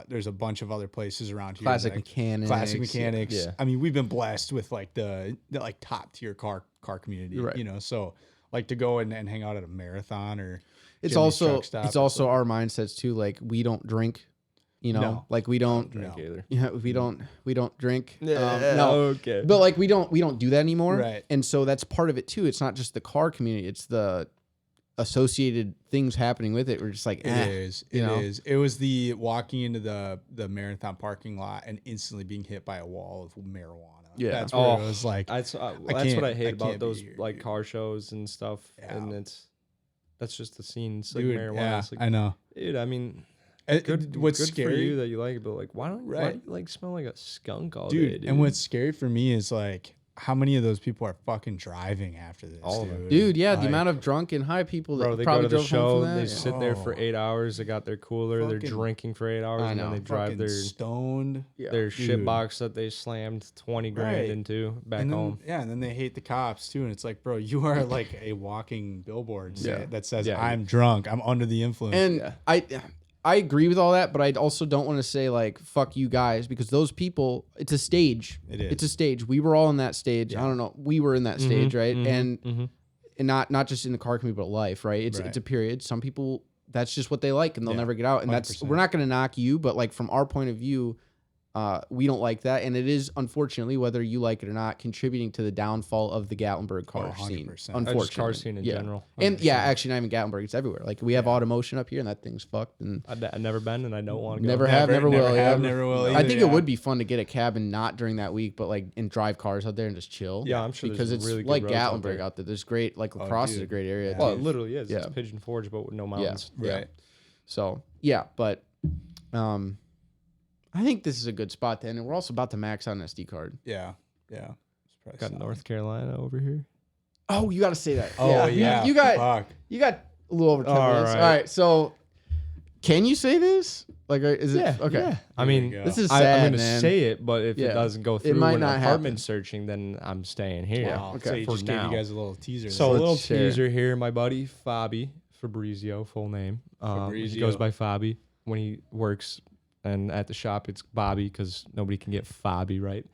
There's a bunch of other places around here. Classic like, Mechanics. Classic Mechanics. Yeah. I mean, we've been blessed with like the like top tier car community, Right. you know. So like to go and hang out at a marathon or It's Jimmy's also truck stop, it's also like- our mindsets too. Like we don't drink, you know, No. like we don't. Drink either. Yeah, we don't drink. Yeah, no, okay. but like we don't do that anymore. Right. And so that's part of it too. It's not just the car community; it's the associated things happening with it. We're just like, It is. you It know? is. It was the walking into the marathon parking lot and instantly being hit by a wall of marijuana. Yeah. That's where it was like. That's can't- what I hate I about can't be those here, like dude. car shows and stuff. Yeah. And that's just the scene. It's like Dude, marijuana. yeah, It's like, I know. dude, I mean, What's good scary, for you that you like it, but like, why do Right. you like smell like a skunk all dude, day, dude? And what's scary for me is like how many of those people are fucking driving after this. All of them. dude, yeah, the Like, amount of drunk and high people that Bro, they go probably to the drove home show, from that. they yeah. sit there for Oh. 8 hours. They got their cooler, they're Fucking- drinking for 8 hours, I and then know. they drive fucking their stoned. Yeah. their shit Dude. box that they slammed 20 grand Right. into back And then, home. yeah, and then they hate the cops too. And it's like, bro, you are like a walking billboard that says, Yeah. I'm drunk. I'm under the influence. And I agree with all that, but I also don't want to say like fuck you guys because those people, it's a stage. It is. It's a stage. We were all in that stage. I don't know. We were in that stage, right? And not just in the car community, but life, right? It's Right. it's a period. Some people that's just what they like and they'll Yeah, never get out. And that's 100%. we're not gonna knock you, but like from our point of view, we don't like that. And it is unfortunately, whether you like it or not, contributing to the downfall of the Gatlinburg car scene. 100%. Unfortunately. Just car scene in Yeah. general. And yeah, actually not even Gatlinburg, it's everywhere. Like we have Automotion up here and that thing's fucked and I've never been, and I don't want to go. never have, never will. have, Yeah. never will. I either, think yeah. it would be fun to get a cabin not during that week, but like and drive cars out there and just chill. Yeah, I'm sure because there's it's really good like roads out Gatlinburg there. out there. There's great like lacrosse is a dude. great area. Yeah. Well, too. it literally is. Yeah. It's Pigeon Forge, but with no mountains. Right. So yeah, but I think this is a good spot to end, and we're also about to max out an SD card. Yeah. Yeah. It's probably Got solid. North Carolina over here. Oh, you got to say that. Oh yeah. You got Fuck. a little over 10 All minutes. right. All right, so can you say this? Like, is it okay? Yeah. I There we mean, go. This is I'm sad, gonna man. say it, but if Yeah. it doesn't go It through might when not apartment happen. searching, then I'm staying here. Wow. Okay. So you For just now. gave you guys a little teaser. So a there. little Let's share. teaser here. My buddy Fabi Fabrizio, full name. He Fabrizio. goes by Fabi when he works, and at the shop it's Bobby because nobody can get Fabi right.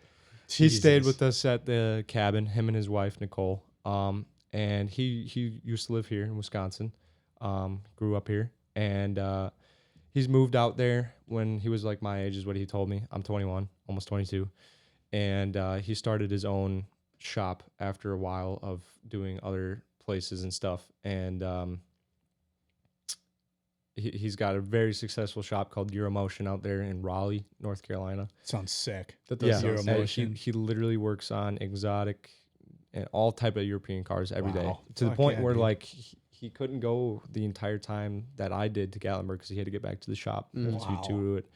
He stayed Jesus. with us at the cabin. Him and his wife Nicole. And he used to live here in Wisconsin. Grew up here, and he's moved out there when he was like my age, is what he told me. I'm 21, almost 22, and he started his own shop after a while of doing other places and stuff. And he's got a very successful shop called Euromotion out there in Raleigh, North Carolina. Sounds sick. That does sound sick. Euromotion. He literally works on exotic and all type of European cars every day, Wow. to the Fuck point yeah, where dude. like he couldn't go the entire time that I did to Gatlinburg because he had to get back to the shop Wow. to do it.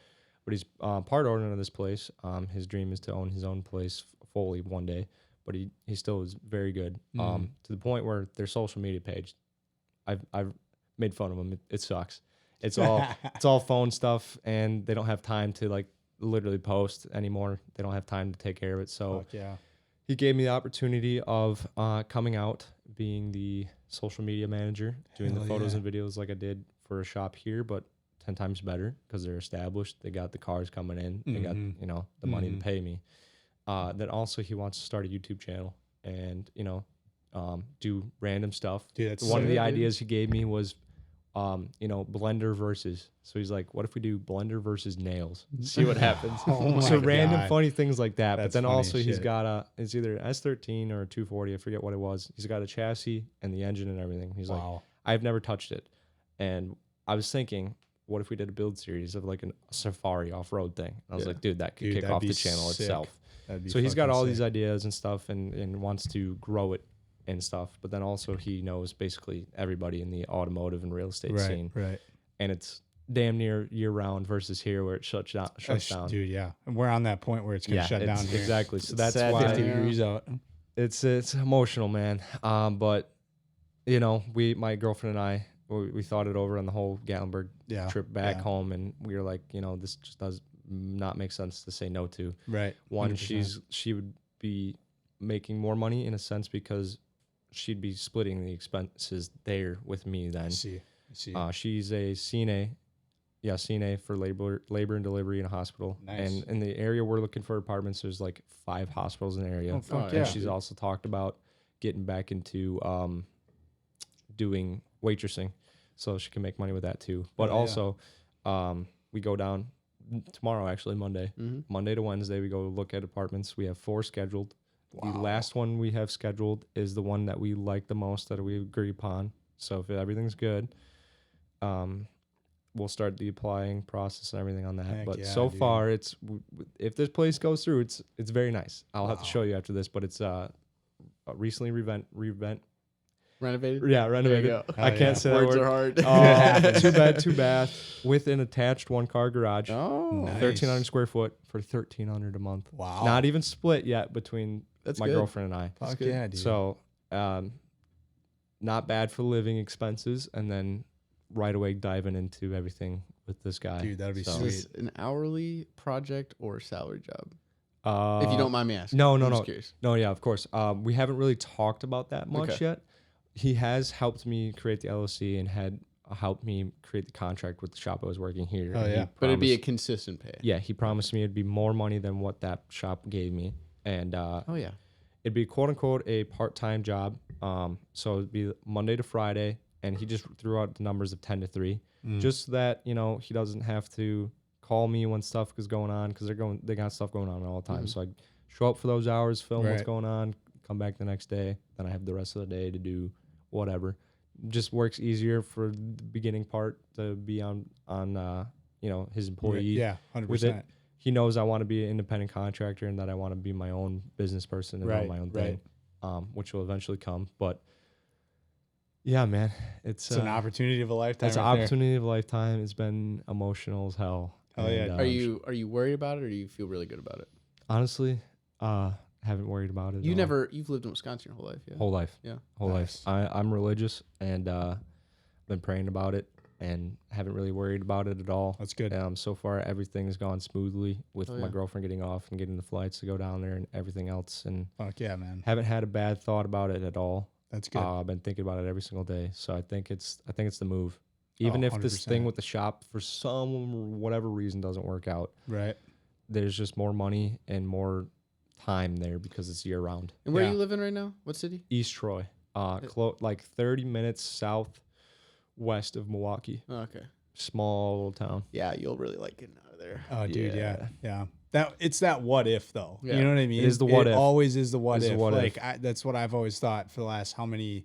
But he's part owner of this place. His dream is to own his own place fully one day, but he still is very good. To the point where their social media page, I've made fun of him. It sucks. It's all phone stuff, and they don't have time to like literally post anymore. They don't have time to take care of it. So Fuck yeah. he gave me the opportunity of coming out, being the social media manager, doing the Hell photos yeah. and videos like I did for a shop here, but 10 times better because they're established. They got the cars coming in. They got, the money to pay me. Then also he wants to start a YouTube channel and, do random stuff. Dude, that's One of sick, the dude. ideas he gave me was, blender versus. So he's like, what if we do blender versus nails? See what happens. Oh So my random God. funny things like that. That's but then funny also as he's shit. got it's either an S13 or a 240. I forget what it was. He's got a chassis and the engine and everything. He's like, Wow. I've never touched it. And I was thinking, what if we did a build series of like a safari off-road thing? And I was like, dude, that could Dude, kick that'd off be the channel sick. itself. That'd be So he's got fucking all sick. these ideas and stuff and wants to grow it and stuff. But then also he knows basically everybody in the automotive and real estate scene. Right. And it's damn near year-round versus here where it shuts down. Dude, yeah. And we're on that point where it's going to shut down here. Exactly. So It's that's sad why 50 Yeah. degrees out. it's emotional, man. But my girlfriend and I, we thought it over on the whole Gatlinburg Yeah. trip back yeah. home, and we were like, this just does not make sense to say no to. Right. One, 100%. she would be making more money in a sense because she'd be splitting the expenses there with me then. I see. She's a CNA. Yeah, CNA for labor and delivery in a hospital. Nice. And in the area we're looking for apartments, there's like 5 hospitals in the area. Oh, fuck Oh, yeah. And she's also talked about getting back into doing waitressing, so she can make money with that too. But Oh, yeah. also, we go down tomorrow, actually Monday to Wednesday. We go look at apartments. We have 4 scheduled. The Wow. last one we have scheduled is the one that we like the most, that we agree upon. So if everything's good, we'll start the applying process and everything on that. Heck But yeah, so dude. far, if this place goes through, it's very nice. I'll have to Wow. show you after this, but it's recently renovated. Renovated? Yeah, renovated. There you go. I Hell can't yeah. say that Words word. are hard. 2 bed, 2 bath with an attached 1-car garage. Oh, Nice. 1,300 square foot for $1,300 a month. Wow. Not even split yet between That's my good. girlfriend and I. Fuck good. yeah, dude. So, not bad for living expenses, and then right away diving into everything with this guy. Dude, that'd be Is sweet. this an hourly project or a salary job? Uh, If you don't mind me asking. no, I'm no, just no. curious. No, yeah, of course. We haven't really talked about that much Okay. yet. He has helped me create the LLC and had helped me create the contract with the shop I was working here. Oh, and he yeah. But it'd be a promised- consistent pay. yeah, he promised me it'd be more money than what that shop gave me. And Oh, yeah. it'd be quote unquote a part-time job. So it'd be Monday to Friday, and he just threw out the numbers of 10 to 3, just so that he doesn't have to call me when stuff is going on, because they got stuff going on all the time. So I show up for those hours, film what's Right. going on, come back the next day, then I have the rest of the day to do whatever. Just works easier for the beginning part to be on his employee. Yeah, with it. 100%. He knows I want to be an independent contractor and that I want to be my own business person and Right, own my own right. thing, which will eventually come. But yeah, man, it's It's an opportunity of a lifetime. It's an right there. opportunity of a lifetime. It's been emotional as hell. Hell yeah, And, dude. Are you worried about it, or do you feel really good about it? honestly, haven't worried about it. at all. You've lived in Wisconsin your whole life, yeah? whole life, Yeah. whole Nice. life. I'm religious and been praying about it and haven't really worried about it at all. That's good. So far, everything's gone smoothly with Oh, my yeah. girlfriend getting off and getting the flights to go down there and everything else. And Fuck yeah, man. haven't had a bad thought about it at all. That's good. I've been thinking about it every single day. So I think it's the move. Even Oh, if this 100%. thing with the shop for some whatever reason doesn't work out, Right. there's just more money and more time there because it's year round. And where Yeah. are you living right now? What city? East Troy, like 30 minutes southwest of Milwaukee. Oh, okay. Small little town. Yeah, you'll really like getting out of there. Oh, dude, yeah. Yeah. it's that what if though. Yeah. You know what I mean? It is the what if. Always is the what It is if. the what like if. that's what I've always thought for the last how many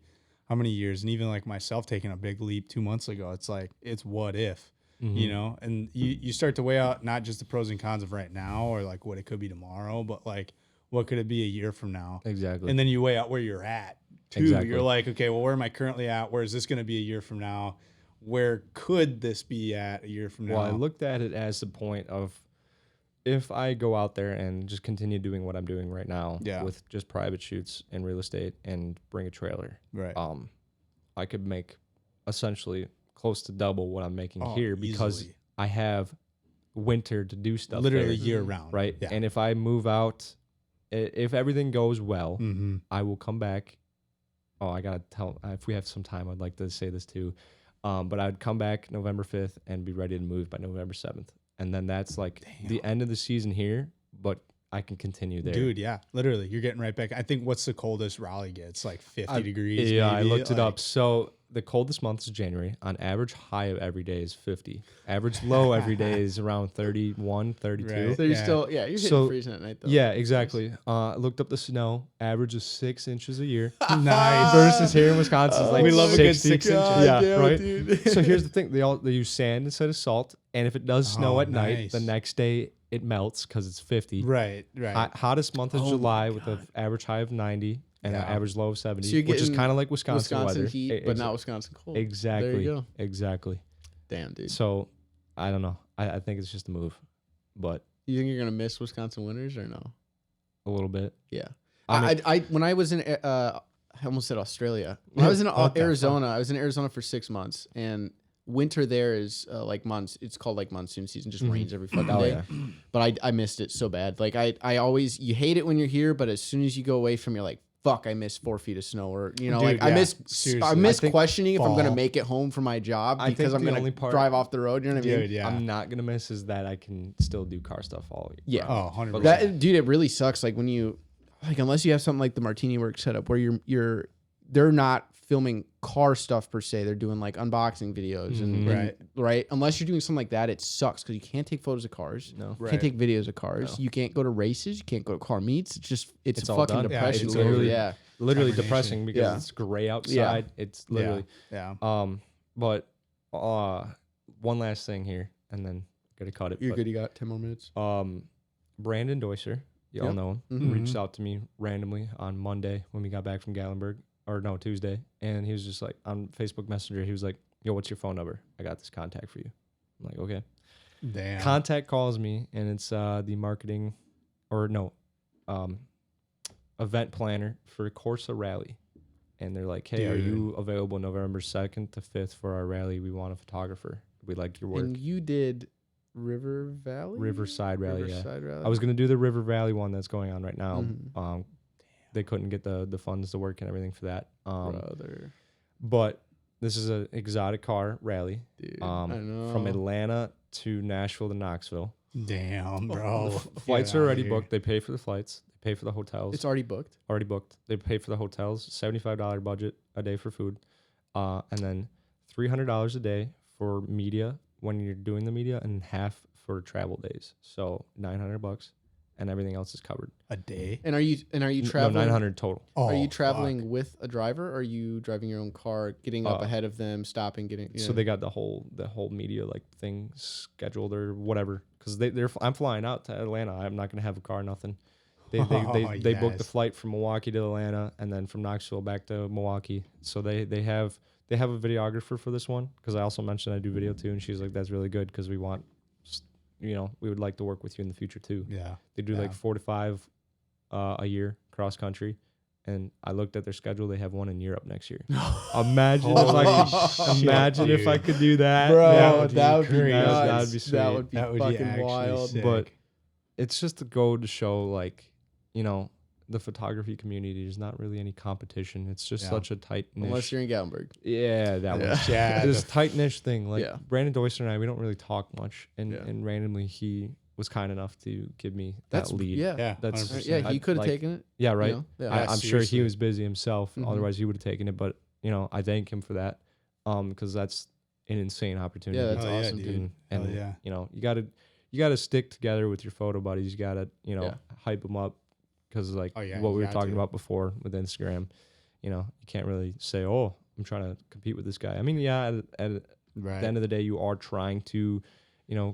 years, and even like myself taking a big leap 2 months ago. It's like it's what if. You know, and you start to weigh out not just the pros and cons of right now or like what it could be tomorrow, but like what could it be a year from now? Exactly. And then you weigh out where you're at too. Exactly. You're like, okay, well, where am I currently at? Where is this going to be a year from now? Where could this be at a year from now? Well, I looked at it as the point of if I go out there and just continue doing what I'm doing right now with just private shoots and real estate and bring a trailer, right. I could make essentially close to double what I'm making here because easily. I have winter to do stuff literally there, year round. right? Yeah. And if I move out, if everything goes well, Mm-hmm. I will come back. Oh, I gotta tell if we have some time. I'd like to say this too, but I'd come back November 5th and be ready to move by November 7th, and then that's like the end of the season here. But I can continue there, Dude, yeah, literally, you're getting right back. I think what's the coldest Raleigh gets? Like 50 degrees. Yeah, maybe? I looked it Like, up. So the coldest month is January. On average, high of every day is 50. Average low every day is around 31, 32. Right. So you're Yeah. still, you're hitting So, freezing at night though. Yeah, exactly. Looked up the snow. Average is 6 inches a year. Nice. Versus here in Wisconsin, it's like we love a good 60. 6 inches. Yeah, damn it, right. dude. So here's the thing: they use sand instead of salt, and if it does snow Oh, at night, nice. the next day it melts because it's 50. Right. Hottest month is Oh my July with an average high of 90 and an Yeah. average low of 70, So you're which is getting kind of like Wisconsin weather. heat, but not Wisconsin cold. Exactly. There you go. Exactly. Damn, dude. So I don't know. I think it's just a move, but You think you're gonna miss Wisconsin winters or no? a little bit. Yeah. I mean- I when I was in I almost said Australia. When I was in What the Arizona, I was in Arizona for 6 months, and winter there is like months. It's called like monsoon season. Just rains every fucking Oh, day. yeah. But I missed it so bad. Like I always you hate it when you're here, but as soon as you go away from, you're like, fuck, I missed 4 feet of snow, or Dude, like yeah, I miss seriously. I think questioning if I'm gonna fall. make it home from my job I because think I'm the gonna only part- drive off the road. You know what I mean? Dude, yeah. I'm not gonna miss is that I can still do car stuff all year. Yeah. Oh, 100%. That dude, it really sucks. Like when you, like unless you have something like the Martini Works set up where they're not filming car stuff per se. They're doing like unboxing videos and right. Unless you're doing something like that, it sucks because you can't take photos of cars. No. You can't take videos of cars. No. You can't go to races. You can't go to car meets. It's all fucking done. Yeah, depression. it's over literally- yeah. Literally Hibernation. depressing because Yeah. it's gray outside. It's literally. Yeah. But one last thing here, and then gotta cut it. You're but, good. You got 10 more minutes. Brandon Deusser, y'all Yep. know him, Mhm. reached out to me randomly on Monday when we got back from Gallenberg, or no, Tuesday, and he was just like on Facebook Messenger. He was like, "Yo, what's your phone number? I got this contact for you." I'm like, "Okay." Damn. Contact calls me, and it's the marketing, or no, event planner for Corsa Rally. And they're like, "Hey, are Dude. you available November 2nd to 5th for our rally? We want a photographer. We liked your work." And you did River Valley? Riverside Rally, yeah. Riverside Rally. I was going to do the River Valley one that's going on right now. Mhm. They couldn't get the funds to work and everything for that. Brother. But this is an exotic car rally Dude. I know. from Atlanta to Nashville to Knoxville. Damn, bro. Flights Get are outta already here. booked. They pay for the flights. They pay for the hotels. It's already booked. Already booked. They pay for the hotels. $75 budget a day for food, and then $300 a day for media when you're doing the media, and half for travel days. So $900, and everything else is covered. A day? And are you No, traveling? 900 total. Oh, Are you fuck. traveling with a driver? Or are you driving your own car, getting up Uh, ahead of them, stopping, getting? So they got the whole media like thing scheduled or whatever. Because I'm flying out to Atlanta. I'm not gonna have a car, nothing. They booked the yes. flight from Milwaukee to Atlanta, and then from Knoxville back to Milwaukee. So they have a videographer for this one, because I also mentioned I do video too, and she's like, "That's really good because we want, we would like to work with you in the future too." Yeah. They do Yeah. like 4 to 5 a year cross country. And I looked at their schedule. They have one in Europe next year. Imagine if I could do that. Bro, That that would would be be crazy. nuts. That'd be sweet. That would be That would be fucking actually wild. sick. But it's just to go to show, like, the photography community is not really any competition. It's just Yeah. such a tight niche. Unless you're in Gatlinburg. Yeah, that one. Yeah, This the- tight niche thing. Like Yeah. Brandon Deusser and I, we don't really talk much. And Yeah. and randomly he was kind enough to give me That's that lead. Yeah. Yeah, That's 100%. Yeah, he I'd could have like- taken it. Yeah, right. You know? Yeah. I'm sure he seriously. was busy himself. Mhm. Otherwise, he would have taken it. But I thank him for that, because that's an insane opportunity. Yeah, that's Hell yeah, awesome, dude. dude. And Hell yeah. you you got to stick together with your photo buddies. You got to, hype them up because like what we were talking about before with Instagram, you can't really say, oh, I'm trying to compete with this guy. I mean, yeah, at the end of the day, you are trying to,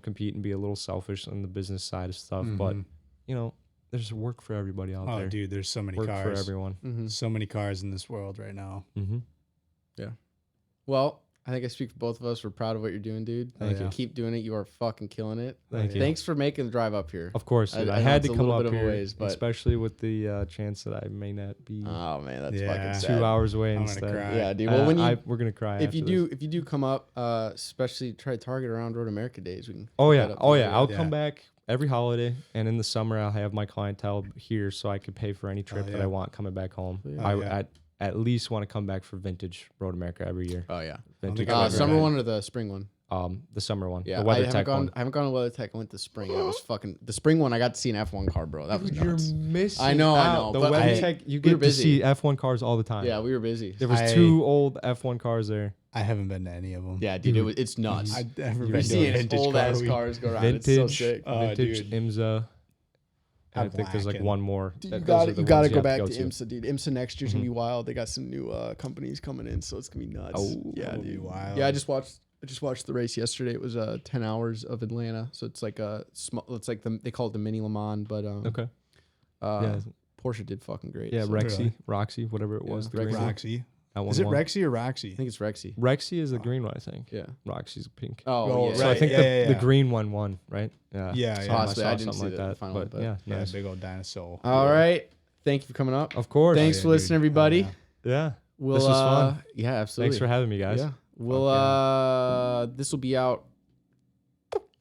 compete and be a little selfish on the business side of stuff. But, there's work for everybody out there. Oh, dude, there's so many work cars. for everyone. So many cars in this world right now. Yeah. Well, I think I speak for both of us. We're proud of what you're doing, dude. Thank you. Keep doing it. You are fucking killing it. Thank you. Thanks for making the drive up here. Of course, dude. I know had it's to a come little up bit of a here, ways, but- especially with the chance that I may not be Oh man, that's Yeah. fucking sad. 2 hours away I'm gonna instead. cry. Yeah, dude. Well, when you we're gonna cry. if you after do this. come up, especially try to target around Road America days. We can. Oh hook yeah, that up oh together. yeah. I'll Yeah. come back every holiday, and in the summer I'll have my clientele here, so I could pay for any trip that yeah. I want coming back home. Yeah. I at least want to come back for vintage Road America every year. Oh yeah. Vintage think I've Road ever Summer been. one or the spring one? The summer one. Yeah, The I WeatherTech one. haven't gone to WeatherTech. I went to spring. And it was fucking the spring one. I got to see an F1 car, bro. That was nuts. missing. I know, The but WeatherTech, you we get were to busy. see F1 cars all the time. Yeah, we were busy. There was I- 2 old F1 cars there. I haven't been to any of them. Yeah, dude, it's nuts. I've never You're been to a seeing vintage old car ass week. cars go around. Vintage, It's so sick. vintage dude. IMSA. And I I'm think there's like lacking. one more. Dude, Those you are got the to ones go have back to to. IMSA, dude. IMSA next year's gonna be wild. They got some new companies coming in, so it's gonna be nuts. Oh, yeah, that'll be dude. wild. Yeah, I just watched the race yesterday. It was 10 hours of Atlanta, so it's like a small. It's like they call it the mini Le Mans, but Okay. yeah, Porsche did fucking great. Yeah, so. Rexy, Roxy, whatever it was. Yeah, the green one. Roxy. That one Is it won. Rexy or Roxy? I think it's Rexy. Rexy is the green one, I think. Yeah. Roxy's pink. Oh, Oh, yeah. So I right. think Yeah, the yeah. green one won, right? Yeah. Yeah, So yeah. Possibly. I I saw didn't something see like the that. final But one, yeah, Yeah, nice. big old dinosaur. All right. Thank you for coming up. Of course. Thanks yeah, for dude. listening, everybody. Oh, Yeah. We'll, This was fun. Yeah, absolutely. Thanks for having me, guys. Yeah. We'll this will be out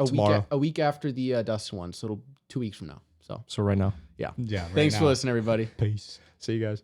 Tomorrow. a week after the Dustin one, so it'll 2 weeks from now. So So right now. yeah. Yeah. Right Thanks for now. listening, everybody. Peace. See you guys.